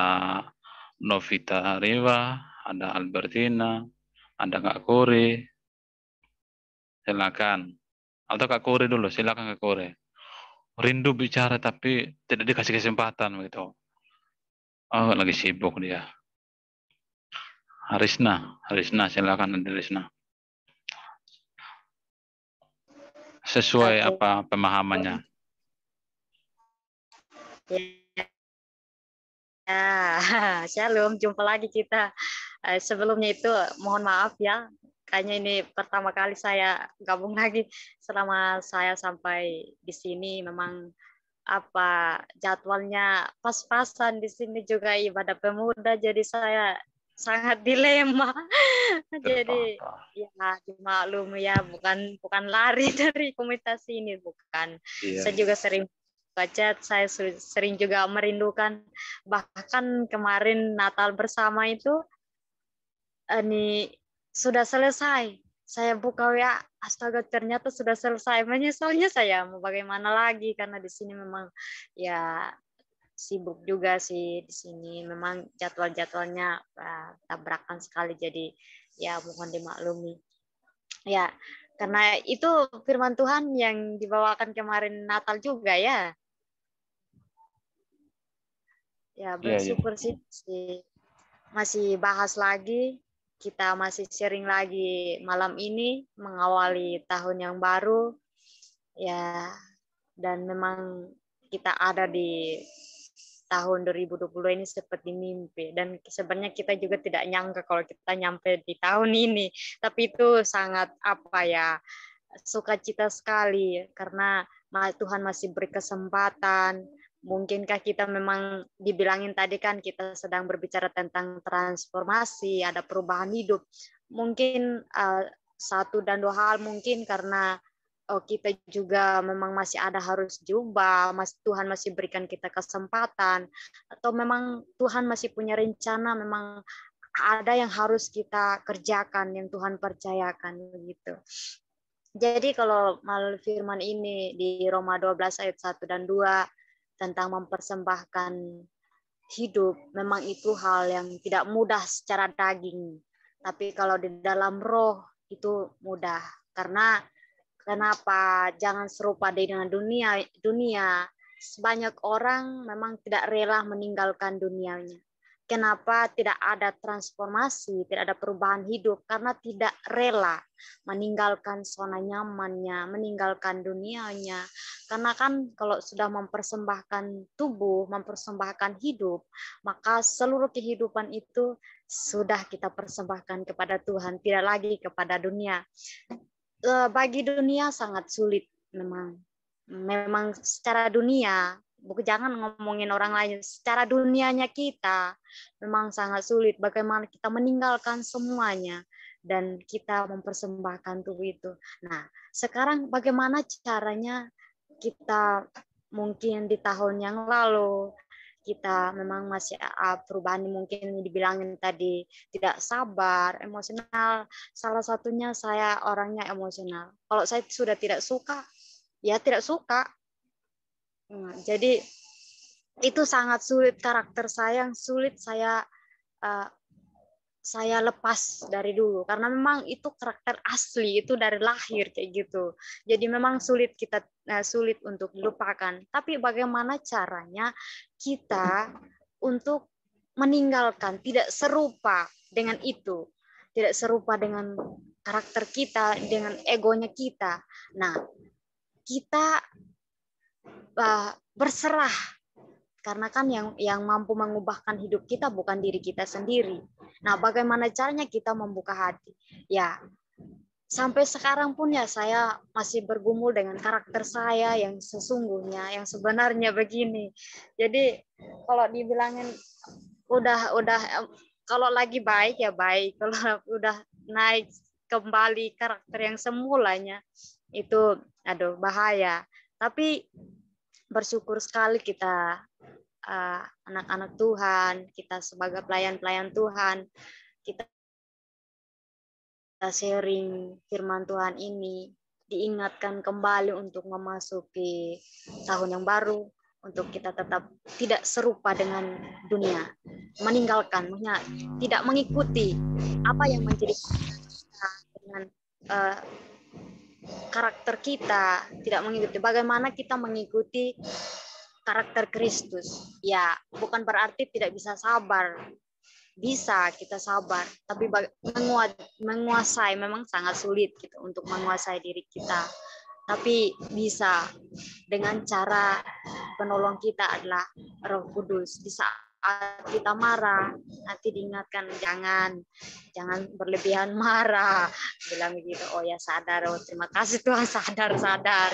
Speaker 2: Novita Riva, ada Albertina, ada Kak Kuri. Silakan. Atau Kak Kuri dulu, silakan Kak Kuri. Rindu bicara tapi tidak dikasih kesempatan begitu. Oh, lagi sibuk dia. Risna, silakan nanti Risna. Sesuai
Speaker 3: Oke.
Speaker 2: apa pemahamannya.
Speaker 3: Ya, Shalom, jumpa lagi kita. Sebelumnya itu mohon maaf ya, kayaknya ini pertama kali saya gabung lagi. Selama saya sampai di sini memang jadwalnya pas-pasan, di sini juga ibadah pemuda, jadi saya sangat dilema. Jadi ya dimaklum ya, bukan lari dari komunitas ini, bukan.
Speaker 2: Iya.
Speaker 3: Saya juga sering baca, saya sering juga merindukan. Bahkan kemarin Natal bersama itu ini sudah selesai. Saya buka WA, astaga ternyata sudah selesai. Menyesalnya saya mau bagaimana lagi, karena di sini memang ya sibuk juga sih di sini. Memang jadwal-jadwalnya tabrakan sekali, jadi ya mohon dimaklumi. Ya, karena itu firman Tuhan yang dibawakan kemarin Natal juga ya. Ya, bersyukur sih masih bahas lagi. Kita masih sharing lagi malam ini mengawali tahun yang baru. Ya, dan memang kita ada di tahun 2020 ini seperti mimpi, dan sebenarnya kita juga tidak nyangka kalau kita nyampe di tahun ini, tapi itu sangat sukacita sekali karena Tuhan masih beri kesempatan. Mungkinkah kita memang dibilangin tadi kan kita sedang berbicara tentang transformasi, ada perubahan hidup, mungkin satu dan dua hal, mungkin karena kita juga memang masih ada harus jubah, Tuhan masih berikan kita kesempatan, atau memang Tuhan masih punya rencana, memang ada yang harus kita kerjakan, yang Tuhan percayakan begitu. Jadi kalau melalui firman ini di Roma 12 ayat 1 dan 2 tentang mempersembahkan hidup, memang itu hal yang tidak mudah secara daging, tapi kalau di dalam roh itu mudah. Karena kenapa jangan serupa dengan dunia? Sebanyak orang memang tidak rela meninggalkan dunianya. Kenapa tidak ada transformasi, tidak ada perubahan hidup? Karena tidak rela meninggalkan zona nyamannya, meninggalkan dunianya. Karena kan kalau sudah mempersembahkan tubuh, mempersembahkan hidup, maka seluruh kehidupan itu sudah kita persembahkan kepada Tuhan, tidak lagi kepada dunia. Bagi dunia sangat sulit memang secara dunia, jangan ngomongin orang lain, secara dunianya kita memang sangat sulit bagaimana kita meninggalkan semuanya dan kita mempersembahkan tubuh itu. Nah, sekarang bagaimana caranya kita mungkin di tahun yang lalu kita memang masih perubahan mungkin dibilangin tadi tidak sabar, emosional. Salah satunya saya orangnya emosional. Kalau saya sudah tidak suka, ya tidak suka. Jadi itu sangat sulit, karakter saya yang sulit saya lepas dari dulu, karena memang itu karakter asli, itu dari lahir kayak gitu. Jadi memang sulit untuk dilupakan. Tapi bagaimana caranya kita untuk meninggalkan, tidak serupa dengan itu, tidak serupa dengan karakter kita, dengan egonya kita. Nah, kita berserah, karena kan yang mampu mengubahkan hidup kita bukan diri kita sendiri. Nah, bagaimana caranya kita membuka hati? Ya, sampai sekarang pun ya saya masih bergumul dengan karakter saya yang sesungguhnya, yang sebenarnya begini. Jadi kalau dibilangin udah kalau lagi baik ya baik, kalau udah naik kembali karakter yang semulanya itu aduh bahaya. Tapi bersyukur sekali kita anak-anak Tuhan, kita sebagai pelayan-pelayan Tuhan, kita sharing firman Tuhan ini, diingatkan kembali untuk memasuki tahun yang baru, untuk kita tetap tidak serupa dengan dunia, meninggalkan, tidak mengikuti apa yang menjadi dengan karakter kita, tidak mengikuti bagaimana kita mengikuti karakter Kristus. Ya, bukan berarti tidak bisa sabar. Bisa kita sabar, tapi menguasai memang sangat sulit gitu untuk menguasai diri kita. Tapi bisa dengan cara penolong kita adalah Roh Kudus. Di saat kita marah, nanti diingatkan jangan berlebihan marah. Bilang begitu. Oh ya sadar, oh terima kasih Tuhan, sadar.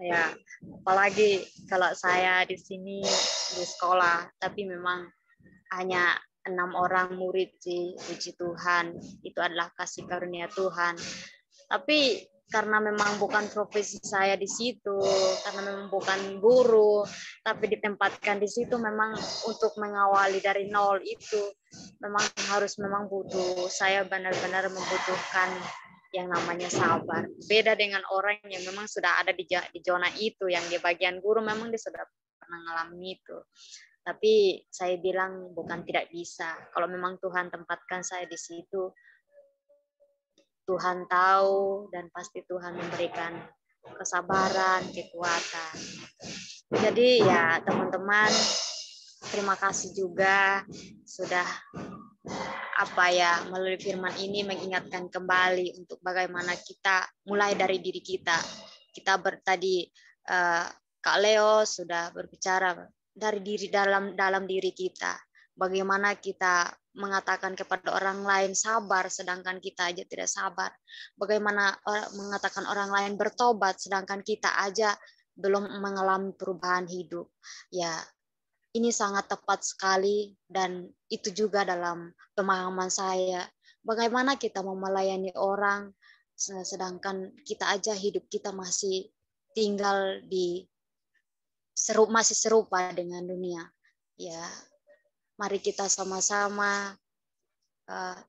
Speaker 3: Ya, apalagi kalau saya di sini di sekolah, tapi memang hanya 6 orang murid sih, puji Tuhan, itu adalah kasih karunia Tuhan. Tapi karena memang bukan profesi saya di situ, karena memang bukan guru, tapi ditempatkan di situ memang untuk mengawali dari nol itu memang butuh, saya benar-benar membutuhkan yang namanya sabar. Beda dengan orang yang memang sudah ada di zona itu, yang di bagian guru memang dia sudah pernah mengalami itu. Tapi saya bilang bukan tidak bisa. Kalau memang Tuhan tempatkan saya di situ, Tuhan tahu dan pasti Tuhan memberikan kesabaran, kekuatan. Jadi ya teman-teman, terima kasih juga sudah melalui firman ini mengingatkan kembali untuk bagaimana kita mulai dari diri kita. Tadi Kak Leo sudah berbicara dari dalam diri kita. Bagaimana kita mengatakan kepada orang lain sabar sedangkan kita aja tidak sabar. Bagaimana mengatakan orang lain bertobat sedangkan kita aja belum mengalami perubahan hidup. Ya, ini sangat tepat sekali dan itu juga dalam pemahaman saya. Bagaimana kita mau melayani orang sedangkan kita aja hidup kita masih tinggal masih serupa dengan dunia. Ya, mari kita sama-sama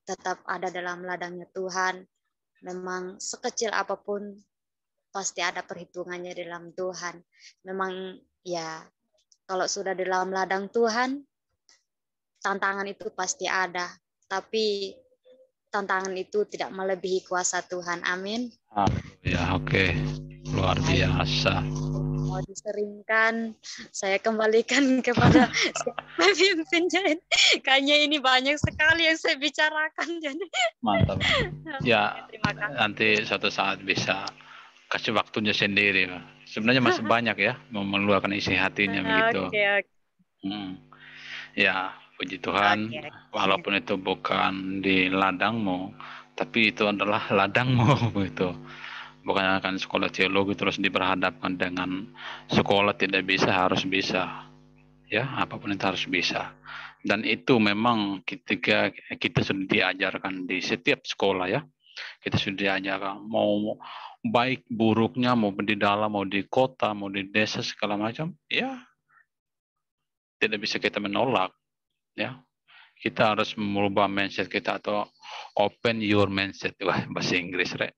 Speaker 3: tetap ada dalam ladangnya Tuhan. Memang sekecil apapun pasti ada perhitungannya dalam Tuhan. Memang ya kalau sudah dalam ladang Tuhan, tantangan itu pasti ada. Tapi tantangan itu tidak melebihi kuasa Tuhan. Amin.
Speaker 2: Ya, oke. Luar biasa.
Speaker 3: Mau diseringkan, saya kembalikan kepada pemimpinnya. Kayaknya ini banyak sekali yang saya bicarakan. Jadi.
Speaker 2: Mantap. Ya, nanti suatu saat bisa kasih waktunya sendiri. Sebenarnya masih banyak ya, mau meluapkan isi hatinya begitu.
Speaker 3: Okay.
Speaker 2: Ya, puji Tuhan, walaupun itu bukan di ladangmu, tapi itu adalah ladangmu begitu. Bukan akan sekolah teologi terus diperhadapkan dengan sekolah tidak bisa, harus bisa. Ya, apapun itu harus bisa. Dan itu memang ketika kita sudah diajarkan di setiap sekolah ya, kita sudah diajarkan mau baik buruknya, mau di dalam, mau di kota, mau di desa segala macam, ya tidak bisa kita menolak, ya. Kita harus merubah mindset kita atau open your mindset. Wah, bahasa Inggris, Rek.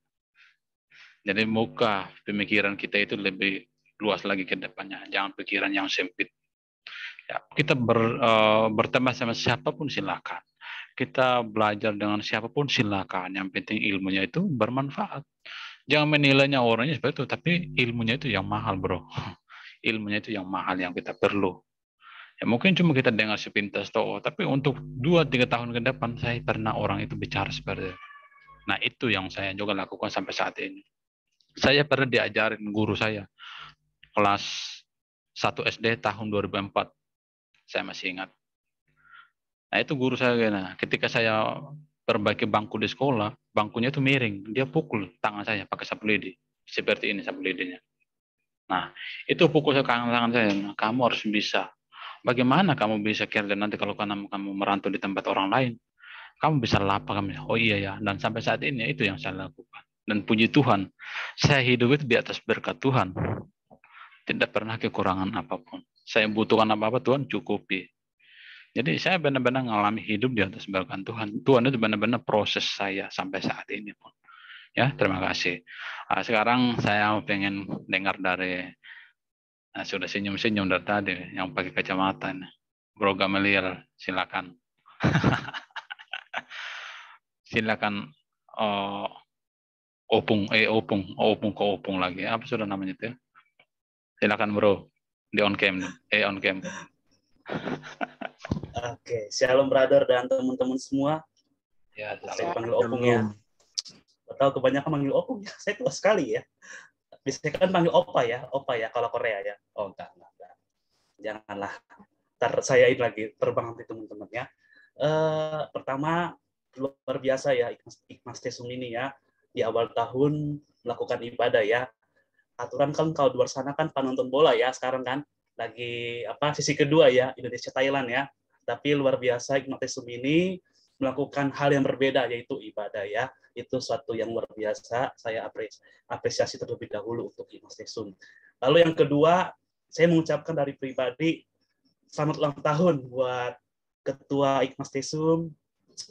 Speaker 2: Jadi muka pemikiran kita itu lebih luas lagi ke depannya. Jangan pikiran yang sempit. Ya, kita berteman sama siapapun silakan. Kita belajar dengan siapapun silakan. Yang penting ilmunya itu bermanfaat. Jangan menilainya orangnya seperti itu, tapi ilmunya itu yang mahal, bro. Ilmunya itu yang mahal yang kita perlu. Ya, mungkin cuma kita dengar sepintas toh, tapi untuk 2-3 tahun ke depan saya pernah orang itu bicara seperti itu. Nah, itu yang saya juga lakukan sampai saat ini. Saya pernah diajarin guru saya kelas 1 SD tahun 2004. Saya masih ingat. Nah, itu guru saya, nah, ketika saya perbaiki bangku di sekolah, bangkunya itu miring. Dia pukul tangan saya pakai sapu lidi. Seperti ini sapu lidinya. Nah, itu pukul saya tangan saya. Nah, kamu harus bisa. Bagaimana kamu bisa kerja nanti kalau kamu merantau di tempat orang lain? Kamu bisa lapar. Oh iya ya. Dan sampai saat ini itu yang saya lakukan. Dan puji Tuhan, saya hidup itu di atas berkat Tuhan. Tidak pernah kekurangan apapun. Saya butuhkan apa-apa, Tuhan cukupi. Jadi saya benar-benar mengalami hidup di atas berkat Tuhan. Tuhan itu benar-benar proses saya sampai saat ini pun. Ya, terima kasih. Sekarang saya pengen dengar dari sudah senyum-senyum dari tadi yang pakai kacamata. Bro Gamaliel, silakan. Silakan opung lagi. Apa sudah namanya itu? Silakan bro. Di on cam. On cam.
Speaker 4: Oke, shalom brother dan teman-teman semua.
Speaker 2: Ya,
Speaker 4: saya panggil opung ya. Atau kebanyakan manggil opung ya. Saya tua sekali ya. Biasanya kan panggil opa ya kalau Korea ya. Oh enggak. Janganlah. Ntar saya ini lagi terbang nanti teman-teman ya. Pertama luar biasa ya Ikmas Tesum ini ya. Di awal tahun melakukan ibadah ya. Aturan kan kalau di luar sana kan penonton bola ya sekarang kan lagi sisi kedua ya Indonesia Thailand ya. Tapi luar biasa Ikmas Tesum ini melakukan hal yang berbeda yaitu ibadah ya. Itu suatu yang luar biasa. Saya apresiasi terlebih dahulu untuk Ikmas Tesum. Lalu yang kedua, saya mengucapkan dari pribadi selamat ulang tahun buat Ketua Ikmas Tesum,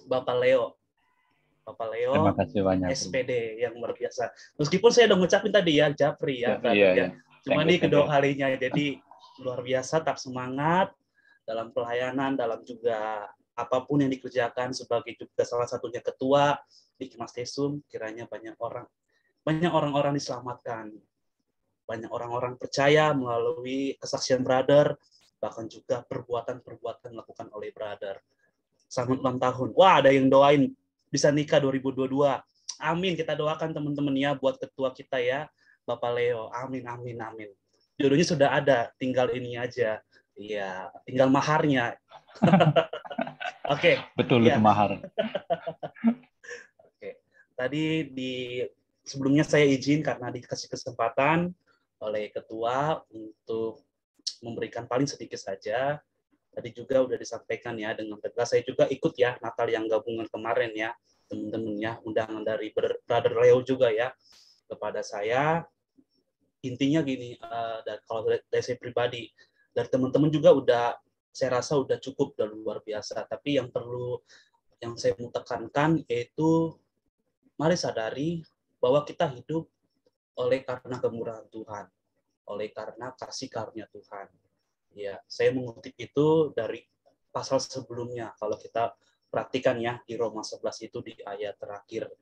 Speaker 4: Bapak Leo. Bapak Leo,
Speaker 2: terima kasih banyak.
Speaker 4: SPD yang luar biasa. Meskipun saya udah ngucapin tadi ya, Japri ya.
Speaker 2: Iya.
Speaker 4: Cuma ini kedua kalinya, jadi luar biasa, tetap semangat dalam pelayanan, dalam juga apapun yang dikerjakan sebagai juga salah satunya ketua di Ikmas Tesum, kiranya banyak orang-orang diselamatkan. Banyak orang-orang percaya melalui kesaksian brother, bahkan juga perbuatan-perbuatan dilakukan oleh brother. Selamat ulang tahun. Wah, ada yang doain bisa nikah 2022. Amin, kita doakan teman-teman ya buat ketua kita ya, Bapak Leo. Amin. Jodohnya sudah ada, tinggal ini aja. Iya, tinggal maharnya. Oke.
Speaker 2: Betul ya. Itu mahar.
Speaker 4: Oke. Tadi sebelumnya saya izin karena dikasih kesempatan oleh ketua untuk memberikan paling sedikit saja. Tadi juga udah disampaikan ya dengan tegas. Saya juga ikut ya Natal yang gabungan kemarin ya, teman-teman ya, undangan dari Brother Leo juga ya kepada saya. Intinya gini, dan kalau dari saya pribadi, dari teman-teman juga saya rasa udah cukup, udah luar biasa. Tapi yang saya mau tekankan yaitu mari sadari bahwa kita hidup oleh karena kemurahan Tuhan, oleh karena kasih karunia Tuhan. Ya, saya mengutip itu dari pasal sebelumnya. Kalau kita perhatikan ya di Roma 11 itu di ayat terakhir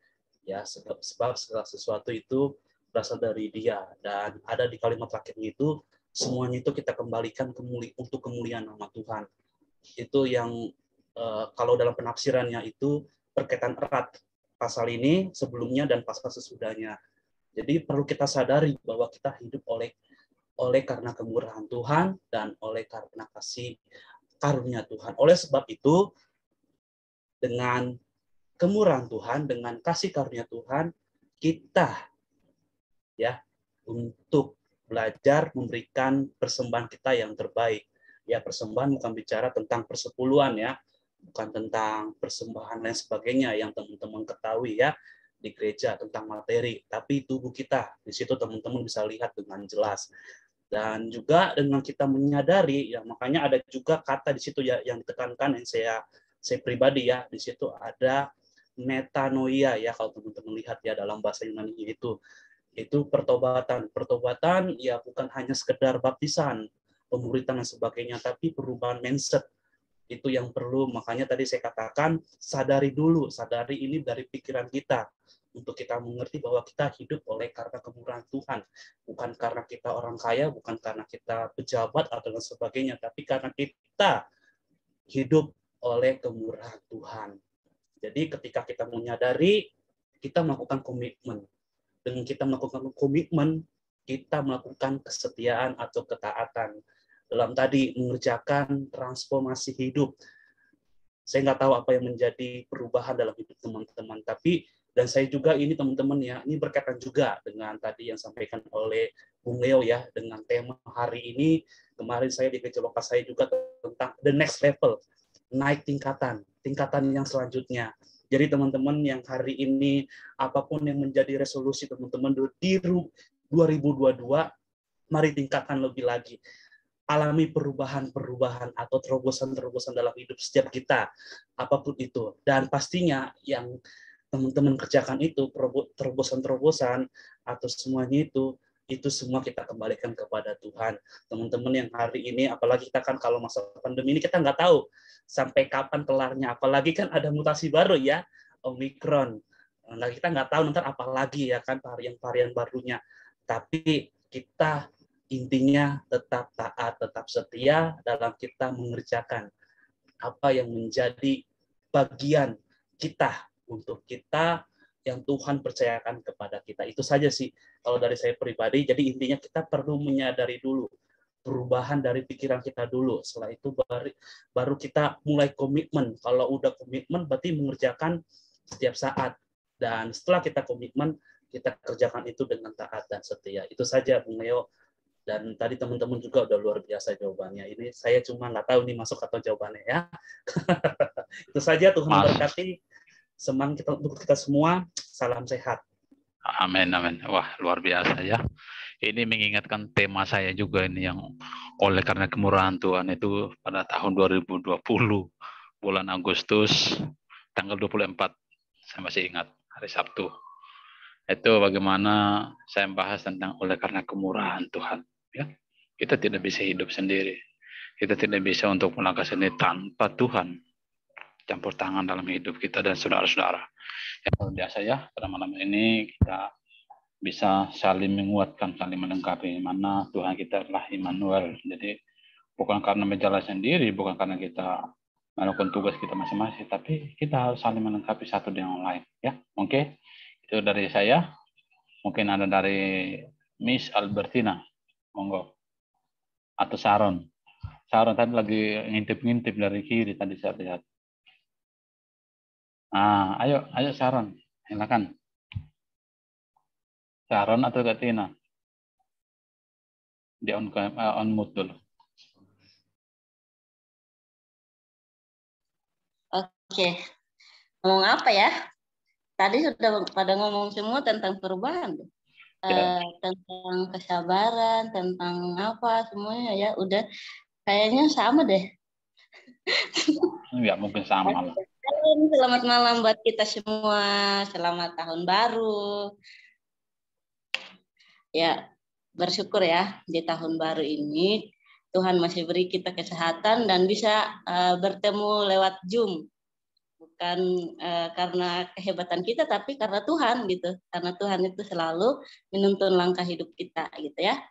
Speaker 4: ya, sebab segala sesuatu itu berasal dari Dia, dan ada di kalimat terakhirnya itu semuanya itu kita kembalikan untuk kemuliaan nama Tuhan. Itu yang kalau dalam penafsirannya itu berkaitan erat pasal ini sebelumnya dan pasal sesudahnya. Jadi perlu kita sadari bahwa kita hidup oleh karena kemurahan Tuhan dan oleh karena kasih karunia Tuhan. Oleh sebab itu, dengan kemurahan Tuhan, dengan kasih karunia Tuhan, kita ya untuk belajar memberikan persembahan kita yang terbaik. Ya, persembahan bukan bicara tentang persepuluhan ya, bukan tentang persembahan dan sebagainya yang teman-teman ketahui ya di gereja tentang materi, tapi tubuh kita. Di situ teman-teman bisa lihat dengan jelas. Dan juga dengan kita menyadari, ya makanya ada juga kata di situ ya yang ditekankan, yang saya pribadi ya, di situ ada metanoia ya, kalau teman-teman lihat ya dalam bahasa Yunani itu pertobatan. Pertobatan ya bukan hanya sekedar baptisan, pemuritan dan sebagainya, tapi perubahan mindset itu yang perlu. Makanya tadi saya katakan sadari dulu, sadari ini dari pikiran kita, untuk kita mengerti bahwa kita hidup oleh karena kemurahan Tuhan, bukan karena kita orang kaya, bukan karena kita pejabat atau lain sebagainya, tapi karena kita hidup oleh kemurahan Tuhan. Jadi ketika kita menyadari, kita melakukan komitmen. Dengan kita melakukan komitmen, kita melakukan kesetiaan atau ketaatan dalam tadi mengerjakan transformasi hidup. Saya nggak tahu apa yang menjadi perubahan dalam hidup teman-teman, tapi dan saya juga ini teman-teman ya, ini berkaitan juga dengan tadi yang sampaikan oleh Bung Leo ya, dengan tema hari ini. Kemarin saya di gereja lokal saya juga tentang the next level, naik tingkatan yang selanjutnya. Jadi teman-teman yang hari ini apapun yang menjadi resolusi teman-teman di 2022, mari tingkatkan lebih lagi. Alami perubahan-perubahan atau terobosan-terobosan dalam hidup setiap kita, apapun itu. Dan pastinya yang teman-teman kerjakan itu, terobosan-terobosan atau semuanya itu semua kita kembalikan kepada Tuhan. Teman-teman yang hari ini, apalagi kita kan kalau masa pandemi ini kita nggak tahu sampai kapan kelarnya, apalagi kan ada mutasi baru ya, Omikron. Nah, kita nggak tahu nanti apa lagi ya kan varian-varian barunya. Tapi kita intinya tetap taat, tetap setia dalam kita mengerjakan apa yang menjadi bagian kita untuk kita yang Tuhan percayakan kepada kita. Itu saja sih kalau dari saya pribadi. Jadi intinya kita perlu menyadari dulu perubahan dari pikiran kita dulu. Setelah itu baru kita mulai komitmen. Kalau udah komitmen berarti mengerjakan setiap saat. Dan setelah kita komitmen, kita kerjakan itu dengan taat dan setia. Itu saja Bung Leo. Dan tadi teman-teman juga udah luar biasa jawabannya. Ini saya cuma nggak tahu nih masuk atau jawabannya ya. Itu saja, Tuhan memberkati. Semangat kita untuk kita semua. Salam sehat.
Speaker 2: Amin, amin. Wah, luar biasa ya. Ini mengingatkan tema saya juga ini yang oleh karena kemurahan Tuhan itu pada tahun 2020 bulan Agustus tanggal 24. Saya masih ingat hari Sabtu. Itu bagaimana saya membahas tentang oleh karena kemurahan Tuhan. Ya, kita tidak bisa hidup sendiri. Kita tidak bisa untuk melangkah sendiri tanpa Tuhan campur tangan dalam hidup kita dan saudara-saudara. Yang luar biasa ya, pada malam ini kita bisa saling menguatkan, saling melengkapi. Mana Tuhan kita adalah Immanuel. Jadi bukan karena menjalan sendiri, bukan karena kita melakukan tugas kita masing-masing, tapi kita harus saling melengkapi satu dengan yang lain. Ya, oke. Itu dari saya. Mungkin ada dari Miss Albertina, monggo. Atau Sharon. Sharon tadi lagi ngintip-ngintip dari kiri tadi saya lihat. Ayo Sharon, silakan. Sharon atau Katina? Di on mute dulu.
Speaker 5: Oke. Ngomong apa ya? Tadi sudah pada ngomong semua tentang perubahan. Tentang kesabaran, tentang apa semuanya ya. Udah kayaknya sama deh.
Speaker 2: Ya mungkin sama lah.
Speaker 5: Selamat malam buat kita semua. Selamat tahun baru. Ya, bersyukur ya di tahun baru ini Tuhan masih beri kita kesehatan dan bisa bertemu lewat Zoom. Bukan karena kehebatan kita, tapi karena Tuhan gitu. Karena Tuhan itu selalu menuntun langkah hidup kita gitu ya.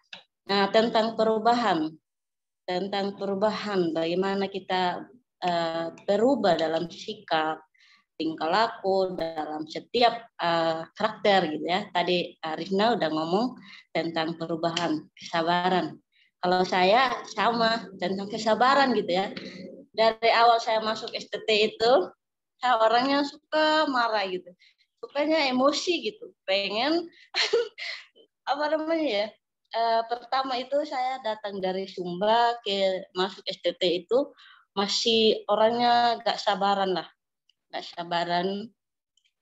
Speaker 5: Nah, tentang perubahan, bagaimana kita berubah dalam sikap, tingkah laku, dalam setiap karakter gitu ya. Tadi Rifna udah ngomong tentang perubahan, kesabaran. Kalau saya sama tentang kesabaran gitu ya. Dari awal saya masuk STT itu, saya orangnya suka marah gitu. Sukanya emosi gitu. Pengen apa namanya ya? Pertama itu saya datang dari Sumba ke masuk STT itu masih orangnya gak sabaran lah. Gak sabaran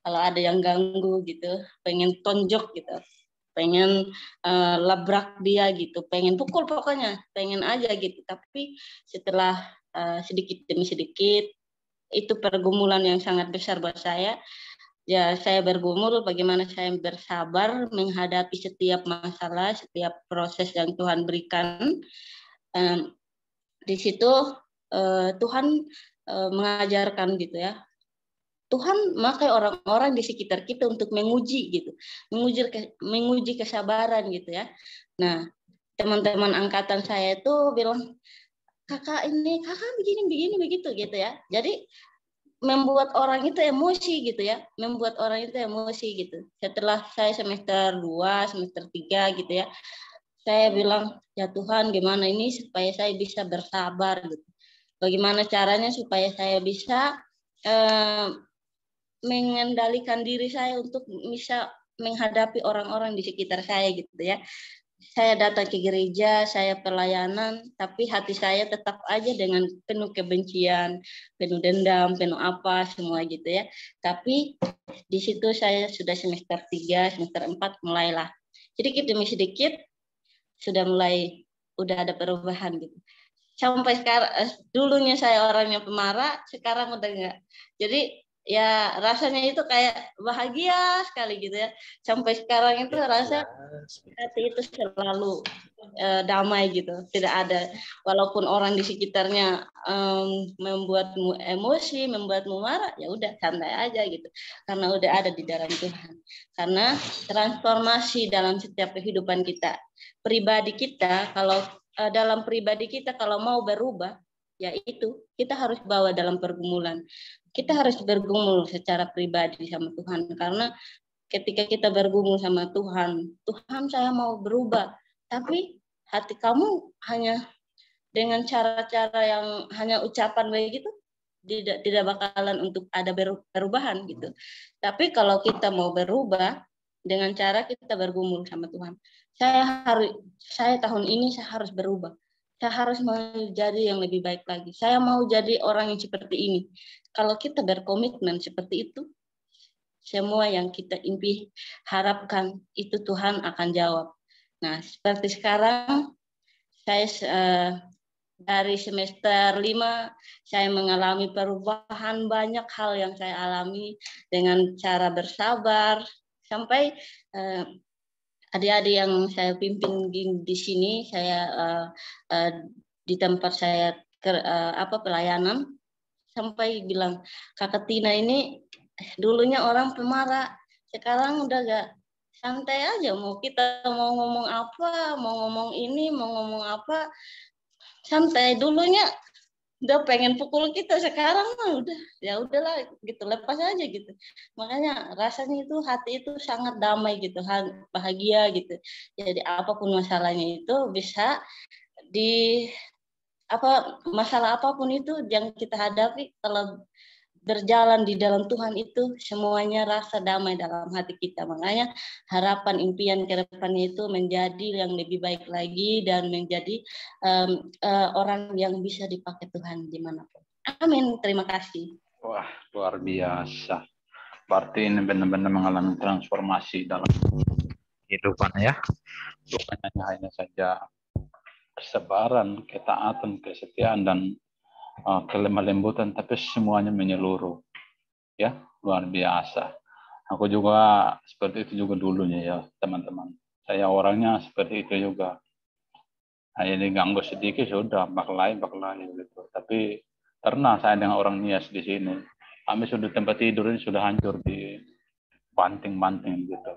Speaker 5: kalau ada yang ganggu gitu, pengen tonjok gitu, pengen labrak dia gitu, pengen pukul pokoknya, pengen aja gitu. Tapi setelah sedikit demi sedikit, itu pergumulan yang sangat besar buat saya. Ya, saya bergumul bagaimana saya bersabar menghadapi setiap masalah, setiap proses yang Tuhan berikan. Di situ Tuhan mengajarkan gitu ya. Tuhan memakai orang-orang di sekitar kita untuk menguji gitu, menguji kesabaran gitu ya. Nah, teman-teman angkatan saya itu bilang, kakak begini begitu gitu ya. Jadi membuat orang itu emosi gitu ya, membuat orang itu emosi gitu. Setelah saya semester 2, semester 3 gitu ya, saya bilang, ya Tuhan gimana ini supaya saya bisa bersabar gitu. Bagaimana caranya supaya saya bisa mengendalikan diri saya untuk bisa menghadapi orang-orang di sekitar saya gitu ya. Saya datang ke gereja, saya pelayanan, tapi hati saya tetap aja dengan penuh kebencian, penuh dendam, penuh apa, semua gitu ya. Tapi di situ saya sudah semester 3, semester 4 mulailah. Sedikit demi sedikit sudah mulai, udah ada perubahan gitu. Sampai sekarang, dulunya saya orangnya pemarah, sekarang udah enggak. Jadi ya rasanya itu kayak bahagia sekali gitu ya. Sampai sekarang itu rasa hati itu selalu damai gitu. Tidak ada, walaupun orang di sekitarnya membuatmu emosi, membuatmu marah, ya udah santai aja gitu. Karena udah ada di dalam Tuhan. Karena transformasi dalam setiap kehidupan kita, pribadi kita, kalau dalam pribadi kita kalau mau berubah, yaitu kita harus bawa dalam pergumulan. Kita harus bergumul secara pribadi sama Tuhan, karena ketika kita bergumul sama Tuhan, Tuhan saya mau berubah, tapi hati kamu hanya dengan cara-cara yang hanya ucapan begitu, tidak bakalan untuk ada perubahan gitu. Tapi kalau kita mau berubah dengan cara kita bergumul sama Tuhan, saya tahun ini saya harus berubah. Saya harus menjadi yang lebih baik lagi. Saya mau jadi orang yang seperti ini. Kalau kita berkomitmen seperti itu, semua yang kita harapkan itu Tuhan akan jawab. Nah, seperti sekarang, saya dari semester 5, saya mengalami perubahan, banyak hal yang saya alami dengan cara bersabar, sampai adik-adik yang saya pimpin di sini, saya di tempat saya pelayanan, sampai bilang, Kakak Tina ini dulunya orang pemarah, sekarang udah gak santai aja, kita mau ngomong apa, mau ngomong ini, mau ngomong apa, santai. Dulunya udah pengen pukul kita, sekarang mah udah ya udahlah gitu, lepas aja gitu. Makanya rasanya itu hati itu sangat damai gitu, bahagia gitu. Jadi apapun masalahnya itu bisa masalah apapun itu yang kita hadapi, kalau berjalan di dalam Tuhan itu semuanya rasa damai dalam hati kita. Makanya harapan impian ke depannya itu menjadi yang lebih baik lagi dan menjadi orang yang bisa dipakai Tuhan dimanapun. Amin. Terima kasih.
Speaker 2: Wah, luar biasa. Berarti ini benar-benar mengalami transformasi dalam kehidupan ya. Bukan hanya saja kesabaran, ketaatan, kesetiaan, dan kelemah lembutan, tapi semuanya menyeluruh. Ya, luar biasa. Aku juga seperti itu juga dulunya ya, teman-teman. Saya orangnya seperti itu juga. Hanya diganggu sedikit sudah baklai gitu. Tapi karena saya dengan orang Nias di sini, kami sudah tempat tidur ini sudah hancur di banting-banting gitu.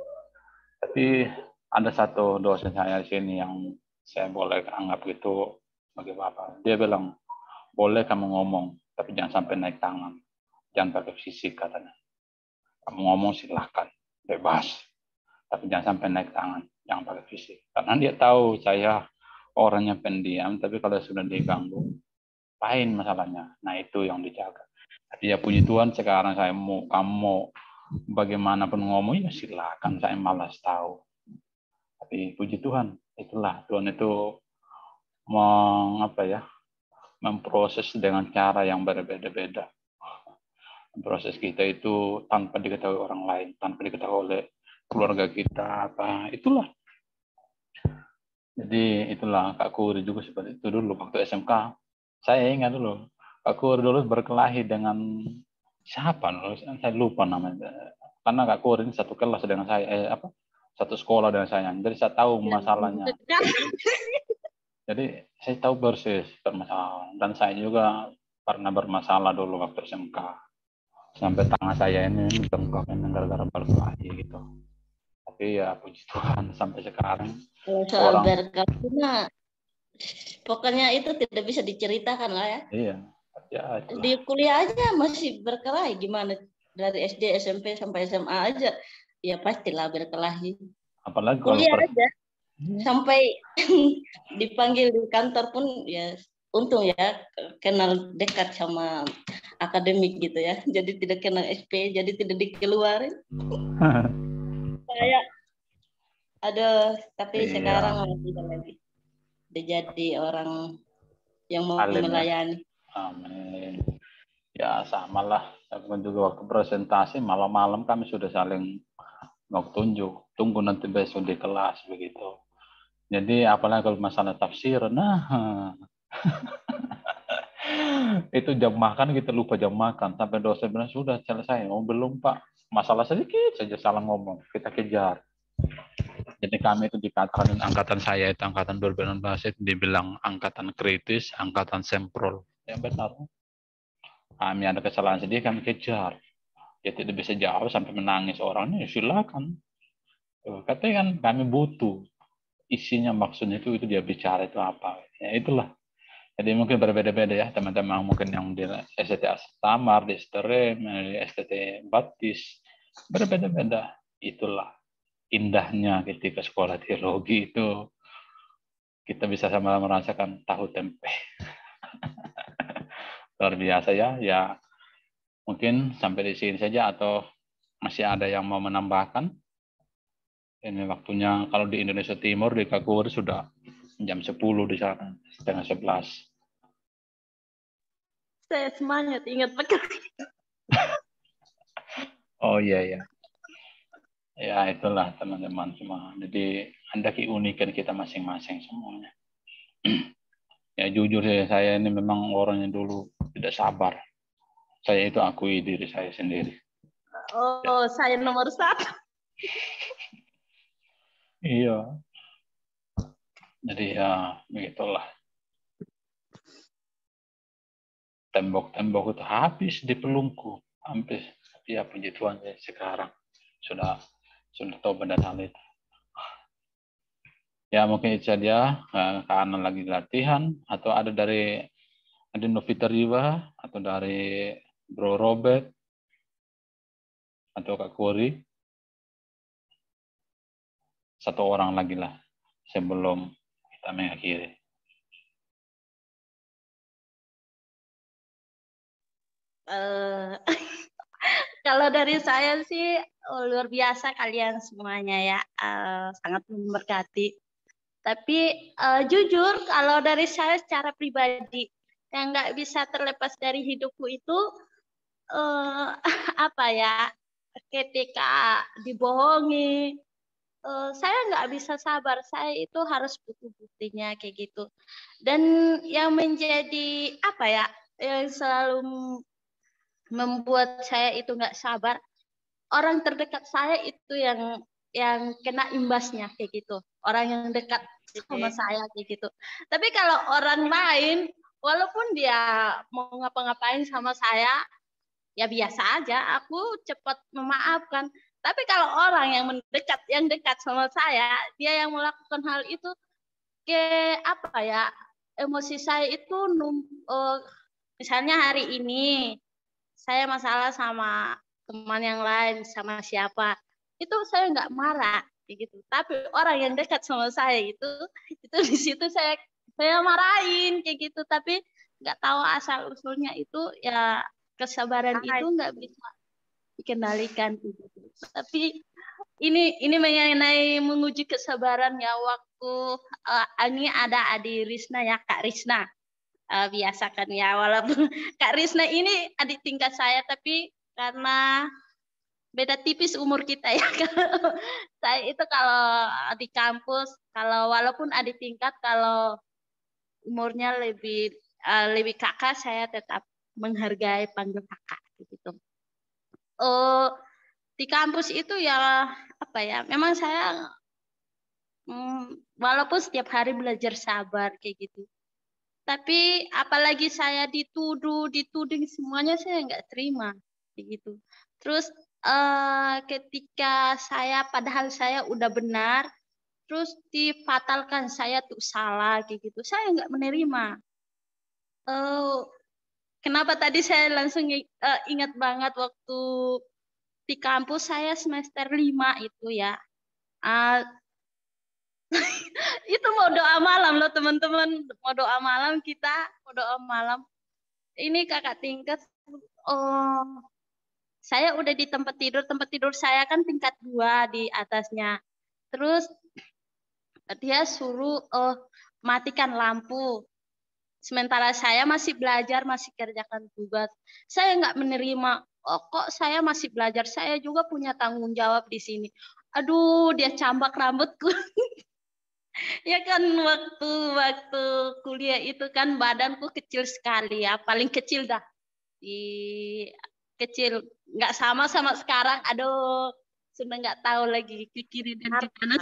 Speaker 2: Tapi ada satu dosen saya di sini yang saya boleh anggap gitu sebagai bapak. Dia bilang, boleh kamu ngomong, tapi jangan sampai naik tangan. Jangan pakai fisik katanya. Kamu ngomong silahkan, bebas. Tapi jangan sampai naik tangan, jangan pakai fisik. Karena dia tahu saya orangnya pendiam, tapi kalau sudah diganggu, lain masalahnya. Nah itu yang dijaga. Tapi ya puji Tuhan, sekarang kamu bagaimanapun ngomong, ya silakan, saya malas tahu. Tapi puji Tuhan, itulah Tuhan itu memproses dengan cara yang berbeda-beda. Proses kita itu tanpa diketahui orang lain, tanpa diketahui oleh keluarga kita apa itulah. Jadi itulah Kak Kuri juga seperti itu dulu waktu SMK. Saya ingat dulu Kak Kuri dulu berkelahi dengan siapa? Saya lupa namanya. Karena Kak Kuri ini satu kelas dengan saya, satu sekolah dengan saya. Jadi saya tahu masalahnya. Jadi saya tahu persis permasalahan. Dan saya juga pernah bermasalah dulu waktu SMK. Sampai tangan saya ini bengkak gara-gara berkelahi gitu. Tapi ya puji Tuhan sampai sekarang.
Speaker 5: Kalau soal berkelahi mah pokoknya itu tidak bisa diceritakan lah ya.
Speaker 2: Iya. Ya,
Speaker 5: di kuliah aja masih berkelahi gimana, dari SD, SMP sampai SMA aja ya pastilah berkelahi.
Speaker 2: Apalagi
Speaker 5: kuliah aja sampai dipanggil di kantor pun ya untung ya kenal dekat sama akademik gitu ya, jadi tidak kenal SP, jadi tidak dikeluarin. Kayak aduh, tapi
Speaker 2: iya.
Speaker 5: Sekarang tidak lagi udah jadi orang yang mau melayani.
Speaker 2: Amin. Ya sama lah. Aku juga waktu presentasi malam-malam kami sudah saling mau tunjuk. Tunggu nanti besok di kelas begitu. Jadi apalagi kalau masalah tafsir, nah itu jam makan kita lupa jam makan. Sampai dosen bilang sudah selesai. Oh belum Pak. Masalah sedikit saja salah ngomong. Kita kejar. Jadi kami itu dikatakan angkatan saya itu angkatan 2016 itu dibilang angkatan kritis, angkatan semprol. Ya benar. Kami ada kesalahan sedikit kami kejar. Ya tidak bisa jawab sampai menangis orangnya, ya silakan. Katanya kan kami butuh isinya, maksudnya itu dia bicara itu apa. Ya itulah. Jadi mungkin berbeda-beda ya teman-teman, mungkin yang di STT Astamar, di STREM, di STT Baptis, berbeda-beda. Itulah indahnya ketika sekolah teologi itu kita bisa sama-sama merasakan tahu tempe. Luar biasa ya. Ya mungkin sampai di sini saja atau masih ada yang mau menambahkan? Ini waktunya kalau di Indonesia Timur di Kakur sudah jam 10 di sana, setengah 11.
Speaker 5: Saya semangat ingat betul.
Speaker 2: Oh iya ya. Ya itulah teman-teman semua. Jadi ada keunikan kita masing-masing semuanya. Ya jujur saya ini memang orangnya dulu tidak sabar. Saya itu akui diri saya sendiri.
Speaker 5: Oh, ya. Saya nomor 1.
Speaker 2: Iya. Jadi ya begitulah. Tembok-tembok itu habis di pelungku. Habis. Ya puji Tuhan ya, sekarang sudah tobat dan hal itu. Ya mungkin itu saja karena lagi latihan atau ada dari Novita Riva atau dari Bro Robert atau Kak Kuri. Satu orang lagi lah sebelum kita mengakhiri.
Speaker 5: Kalau dari saya sih luar biasa kalian semuanya ya, sangat memberkati. Tapi jujur kalau dari saya secara pribadi yang nggak bisa terlepas dari hidupku itu apa ya, ketika dibohongi, saya nggak bisa sabar. Saya itu harus butuh buktinya kayak gitu. Dan yang menjadi apa ya, yang selalu membuat saya itu nggak sabar, orang terdekat saya itu yang kena imbasnya kayak gitu, orang yang dekat sama saya kayak gitu. Tapi kalau orang lain, walaupun dia mau ngapa-ngapain sama saya, ya biasa aja, aku cepat memaafkan. Tapi kalau orang yang dekat sama saya, dia yang melakukan hal itu, apa ya, emosi saya itu misalnya hari ini saya masalah sama teman yang lain, sama siapa, itu saya nggak marah gitu. Tapi orang yang dekat sama saya itu di situ saya marahin kayak gitu. Tapi nggak tahu asal usulnya itu ya, kesabaran itu nggak bisa dikendalikan gitu. Tapi ini mengenai menguji kesabaran ya, waktu ini ada adik Risna ya, Kak Risna. Biasa kan ya, walaupun Kak Risna ini adik tingkat saya, tapi karena beda tipis umur kita ya. Saya itu kalau di kampus, kalau walaupun adik tingkat, kalau umurnya lebih kakak, saya tetap menghargai panggil kakak gitu. Di kampus itu ya apa ya? Memang saya walaupun setiap hari belajar sabar kayak gitu. Tapi apalagi saya dituding semuanya saya nggak terima kayak gitu. Terus ketika padahal saya udah benar, terus difatalkan saya tuh salah kayak gitu, saya nggak menerima. Kenapa tadi saya langsung ingat banget waktu di kampus saya semester 5 itu ya. Itu mau doa malam loh teman-teman, mau doa malam ini kakak tingkat saya udah di tempat tidur saya kan tingkat 2 di atasnya, terus dia suruh matikan lampu, sementara saya masih belajar, masih kerjakan tugas. Saya nggak menerima, kok saya masih belajar, saya juga punya tanggung jawab di sini. Aduh, dia cambak rambutku. Ya kan waktu kuliah itu kan badanku kecil sekali ya, paling kecil dah. Kecil, nggak sama sekarang. Aduh, sudah nggak tahu lagi ke kiri dan ke kanan.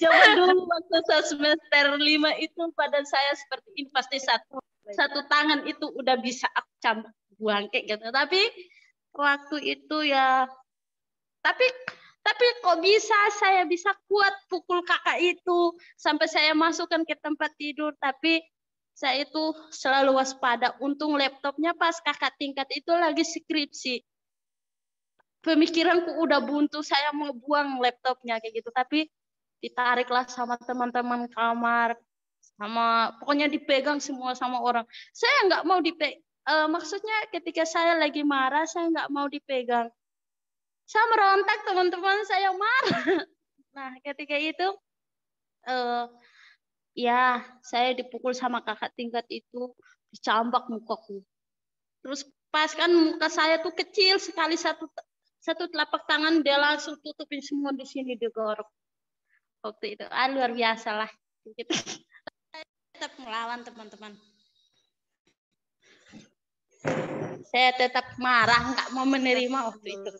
Speaker 5: Coba dulu waktu saya semester 5 itu badan saya seperti ini, pasti satu tangan itu udah bisa aku cambak buang kayak gitu. Tapi waktu itu ya, tapi kok saya bisa kuat pukul kakak itu sampai saya masukkan ke tempat tidur. Tapi saya itu selalu waspada. Untung laptopnya pas kakak tingkat itu lagi skripsi. Pemikiranku udah buntu, saya mau buang laptopnya kayak gitu. Tapi ditariklah sama teman-teman kamar, pokoknya dipegang semua sama orang. Saya nggak mau maksudnya ketika saya lagi marah, saya nggak mau dipegang. Saya merontak, teman-teman, saya marah. Nah, ketika itu, ya saya dipukul sama kakak tingkat itu, dicambak mukaku. Terus pas kan muka saya tuh kecil sekali, satu telapak tangan dia langsung tutupin semua di sini, digorok. Waktu itu, luar biasa lah. Gitu. Saya tetap melawan, teman-teman. Saya tetap marah, nggak mau menerima waktu itu.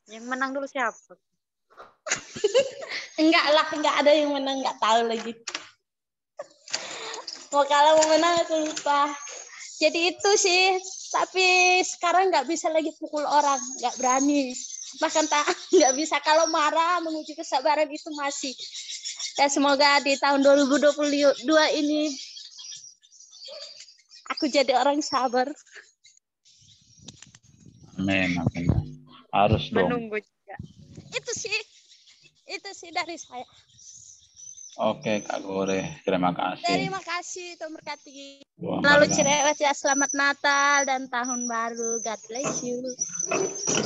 Speaker 3: Yang menang dulu siapa?
Speaker 5: Enggak ada yang menang, nggak tahu lagi. Kalau mau menang aku lupa. Jadi itu sih, tapi sekarang nggak bisa lagi pukul orang, nggak berani. Bahkan nggak bisa, kalau marah menguji kesabaran itu masih. Ya semoga di tahun 2022 ini aku jadi orang sabar.
Speaker 2: Amin. Harus dong.
Speaker 3: Menunggu juga.
Speaker 5: Itu sih dari saya.
Speaker 2: Oke, Kak Gore, terima kasih.
Speaker 5: Terima kasih, Tuhan berkati. Lalu cerewet ya, selamat Natal dan Tahun Baru. God bless you.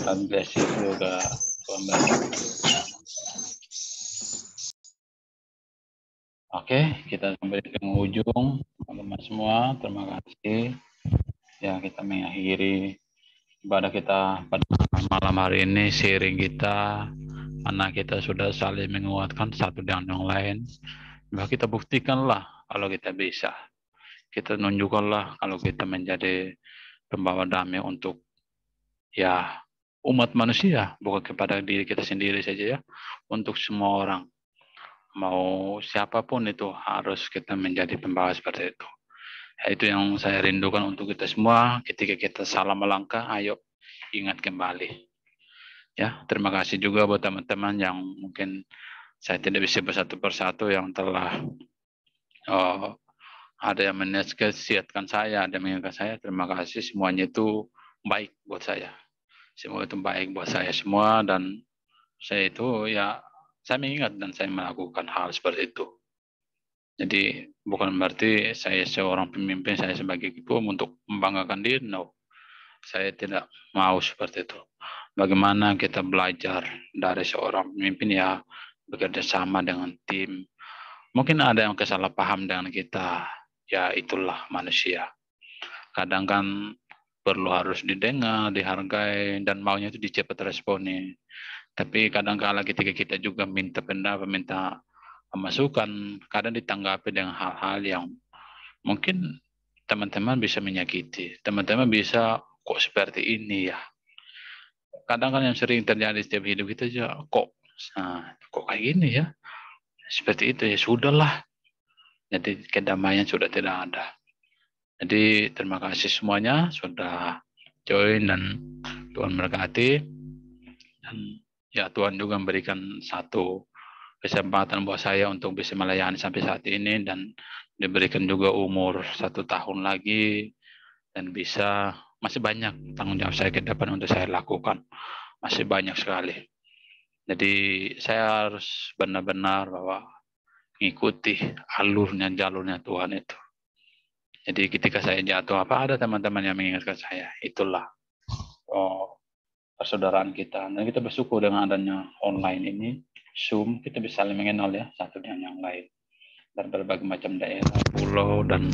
Speaker 2: God bless you juga. Tuhan berkati. Oke, kita sampai di ujung, teman-teman semua. Terima kasih. Ya, kita mengakhiri ibadah kita pada malam hari ini, sharing kita, mana kita sudah saling menguatkan satu dengan yang lain. Maka kita buktikanlah kalau kita bisa. Kita tunjukkanlah kalau kita menjadi pembawa damai untuk ya umat manusia, bukan kepada diri kita sendiri saja ya, untuk semua orang. Mau siapapun itu harus kita menjadi pembawa seperti itu. Itu yang saya rindukan untuk kita semua. Ketika kita salah melangkah, ayo ingat kembali. Ya, terima kasih juga buat teman-teman yang mungkin saya tidak bisa bersatu persatu yang telah ada yang menasihatkan saya, ada yang mengingatkan saya. Terima kasih, semuanya itu baik buat saya. Semua itu baik buat saya semua, dan saya itu ya saya mengingat dan saya melakukan hal seperti itu. Jadi bukan berarti saya seorang pemimpin, saya sebagai ketua untuk membanggakan diri, no. Saya tidak mau seperti itu. Bagaimana kita belajar dari seorang pemimpin ya bekerja sama dengan tim. Mungkin ada yang kesalahpaham dengan kita, ya itulah manusia. Kadang kan perlu harus didengar, dihargai, dan maunya itu dicepat responnya. Tapi kadang-kala ketika kita juga minta pendapat, minta masukan, kadang ditanggapi dengan hal-hal yang mungkin teman-teman bisa menyakiti. Teman-teman bisa, kok seperti ini ya. Kadang kan yang sering terjadi setiap hidup kita aja, kok kayak gini ya. Seperti itu ya, sudahlah. Jadi kedamaian sudah tidak ada. Jadi terima kasih semuanya sudah join dan Tuhan berkati. Dan ya Tuhan juga memberikan satu kesempatan buat saya untuk bisa melayani sampai saat ini, dan diberikan juga umur 1 tahun lagi, dan bisa masih banyak tanggung jawab saya ke depan untuk saya lakukan, masih banyak sekali. Jadi saya harus benar-benar bahwa mengikuti alurnya, jalurnya Tuhan itu. Jadi ketika saya jatuh, apa ada teman-teman yang mengingatkan saya, itulah persaudaraan kita. Dan kita bersyukur dengan adanya online ini, Zoom, kita bisa saling mengenal ya satu dengan yang lain. Dari berbagai macam daerah, pulau, dan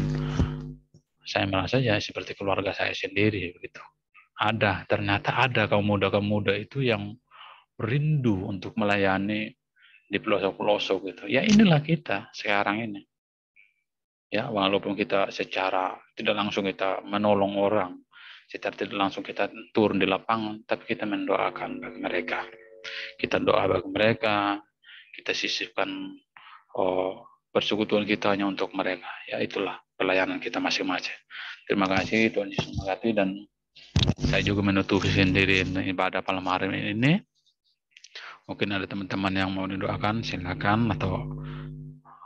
Speaker 2: saya merasa ya seperti keluarga saya sendiri begitu. Ternyata ada kaum muda itu yang rindu untuk melayani di pelosok-pelosok gitu. Ya inilah kita sekarang ini. Ya, walaupun kita secara tidak langsung kita menolong orang, secara tidak langsung kita turun di lapangan, tapi kita mendoakan bagi mereka. Kita doa bagi mereka, kita sisihkan persekutuan kita hanya untuk mereka. Ya itulah pelayanan kita masing-masing. Terima kasih Tuhan Yesus memberkati, dan saya juga menutupi sendiri ibadah malam hari ini. Mungkin ada teman-teman yang mau didoakan, silakan, atau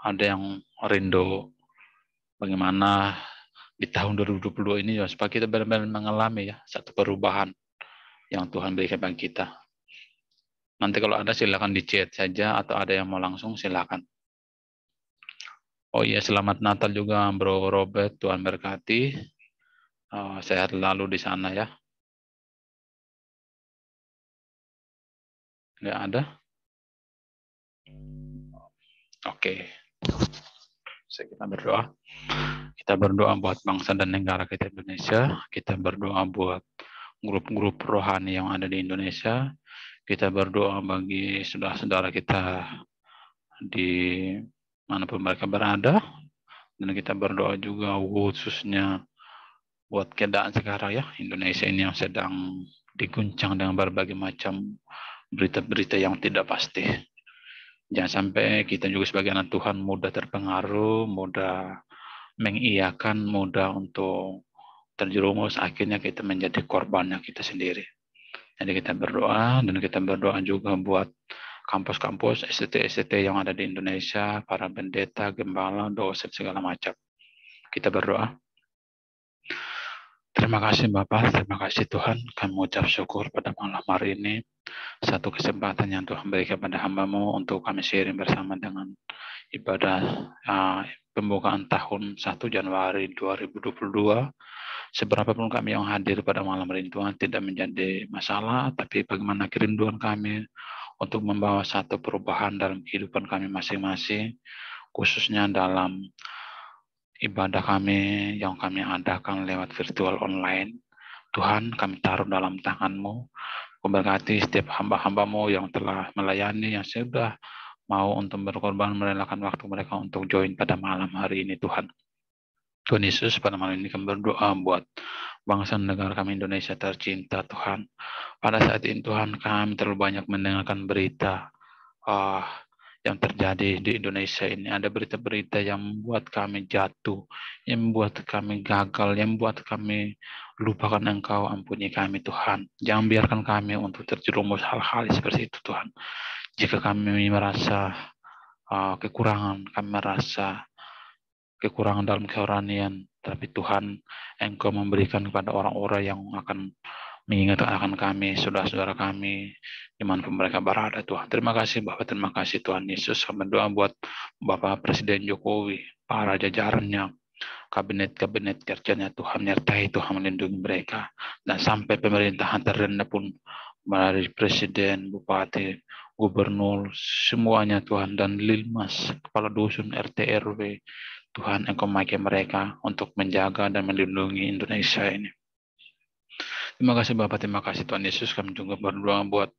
Speaker 2: ada yang rindu bagaimana di tahun 2022 ini ya, supaya kita benar-benar mengalami ya satu perubahan yang Tuhan berikan bagi kita. Nanti kalau ada silakan di chat saja, atau ada yang mau langsung silakan. Oh iya, selamat Natal juga Bro Robert, Tuhan berkati. Sehat lalu di sana ya. Nggak ada? Oke. Kita berdoa. Kita berdoa buat bangsa dan negara kita Indonesia. Kita berdoa buat grup-grup rohani yang ada di Indonesia. Kita berdoa bagi saudara-saudara kita di manapun mereka berada. Dan kita berdoa juga khususnya buat keadaan sekarang ya, Indonesia ini yang sedang diguncang dengan berbagai macam berita-berita yang tidak pasti. Jangan sampai kita juga sebagai anak Tuhan mudah terpengaruh, mudah mengiyakan, mudah untuk terjerumus, akhirnya kita menjadi korbannya kita sendiri. Jadi kita berdoa, dan kita berdoa juga buat kampus-kampus, STT yang ada di Indonesia, para pendeta, gembala, dosen, segala macam. Kita berdoa. Terima kasih Bapak, terima kasih Tuhan. Kami mengucap syukur pada malam hari ini. Satu kesempatan yang Tuhan berikan kepada hamba-Mu untuk kami sharing bersama dengan ibadah pembukaan tahun 1 Januari 2022. Seberapapun kami yang hadir pada malam hari ini Tuhan, tidak menjadi masalah, tapi bagaimana kerinduan kami untuk membawa satu perubahan dalam kehidupan kami masing-masing, khususnya dalam ibadah kami yang kami adakan lewat virtual online. Tuhan, kami taruh dalam tangan-Mu. Memberkati setiap hamba-hamba-Mu yang telah melayani, yang sudah mau untuk berkorban, merelakan waktu mereka untuk join pada malam hari ini Tuhan. Tuhan Yesus, pada malam ini kami berdoa buat bangsa dan negara kami Indonesia tercinta Tuhan. Pada saat ini Tuhan, kami terlalu banyak mendengarkan berita yang terjadi di Indonesia ini. Ada berita-berita yang membuat kami jatuh, yang membuat kami gagal, yang membuat kami lupakan Engkau, ampuni kami Tuhan. Jangan biarkan kami untuk terjerumus hal-hal seperti itu Tuhan. Jika kami merasa kekurangan, kami merasa kekurangan dalam kerohanian, tapi Tuhan, Engkau memberikan kepada orang-orang yang akan mengingatkan akan kami, saudara-saudara kami, dimanapun mereka berada Tuhan. Terima kasih Bapak, terima kasih Tuhan Yesus. Kami berdoa buat Bapak Presiden Jokowi, para jajarannya, kabinet-kabinet kerjanya Tuhan, nyertai Tuhan, melindungi mereka. Dan sampai pemerintahan terendah pun, dari Presiden, Bupati, Gubernur, semuanya Tuhan, dan Lilmas, Kepala Dusun, RT, RW, Tuhan Engkau memakai mereka untuk menjaga dan melindungi Indonesia ini. Terima kasih Bapak, terima kasih Tuhan Yesus. Kami juga berdoa buat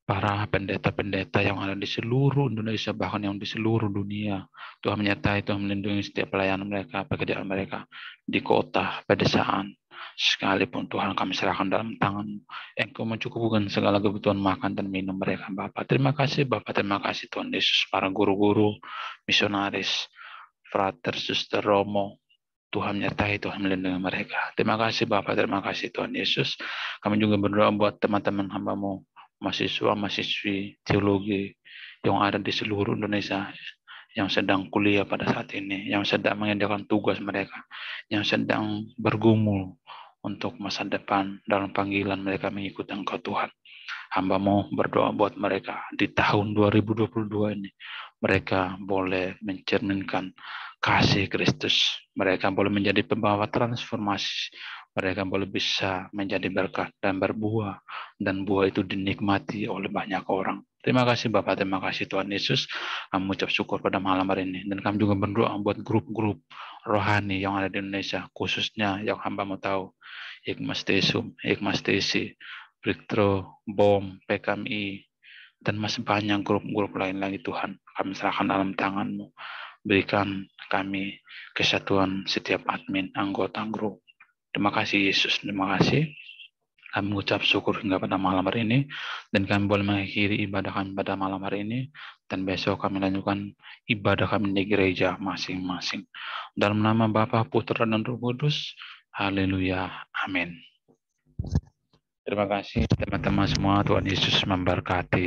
Speaker 2: para pendeta-pendeta yang ada di seluruh Indonesia, bahkan yang di seluruh dunia. Tuhan menyertai, Tuhan melindungi setiap pelayanan mereka, pekerjaan mereka di kota, pedesaan. Sekalipun Tuhan kami serahkan dalam tangan-Mu. Engkau mencukupkan segala kebutuhan makan dan minum mereka, Bapak. Terima kasih, Bapak. Terima kasih, Tuhan Yesus. Para guru-guru, misionaris, frater, suster, romo, Tuhan menyertai, Tuhan melindungi mereka. Terima kasih, Bapak. Terima kasih, Tuhan Yesus. Kami juga berdoa buat teman-teman hamba-Mu, mahasiswa, mahasiswi teologi yang ada di seluruh Indonesia, yang sedang kuliah pada saat ini, yang sedang mengerjakan tugas mereka, yang sedang bergumul untuk masa depan dalam panggilan mereka mengikuti Engkau Tuhan. Hamba-Mu berdoa buat mereka di tahun 2022 ini, mereka boleh mencerminkan kasih Kristus, mereka boleh menjadi pembawa transformasi, mereka boleh bisa menjadi berkat dan berbuah, dan buah itu dinikmati oleh banyak orang. Terima kasih Bapak, terima kasih Tuhan Yesus. Kami mengucap syukur pada malam hari ini, dan kami juga berdoa buat grup-grup rohani yang ada di Indonesia, khususnya yang hamba-Mu tahu, Hikmas Tesum, Hikmas Tesi, Breakthrough, BOM, PKMI, dan masih banyak grup-grup lain lagi Tuhan. Kami serahkan dalam tangan-Mu. Berikan kami kesatuan setiap admin, anggota grup. Terima kasih Yesus, terima kasih. Kami mengucap syukur hingga pada malam hari ini, dan kami boleh mengakhiri ibadah kami pada malam hari ini, dan besok kami lanjutkan ibadah kami di gereja masing-masing. Dalam nama Bapa, Putra, dan Roh Kudus. Haleluya. Amin. Terima kasih teman-teman semua. Tuhan Yesus memberkati.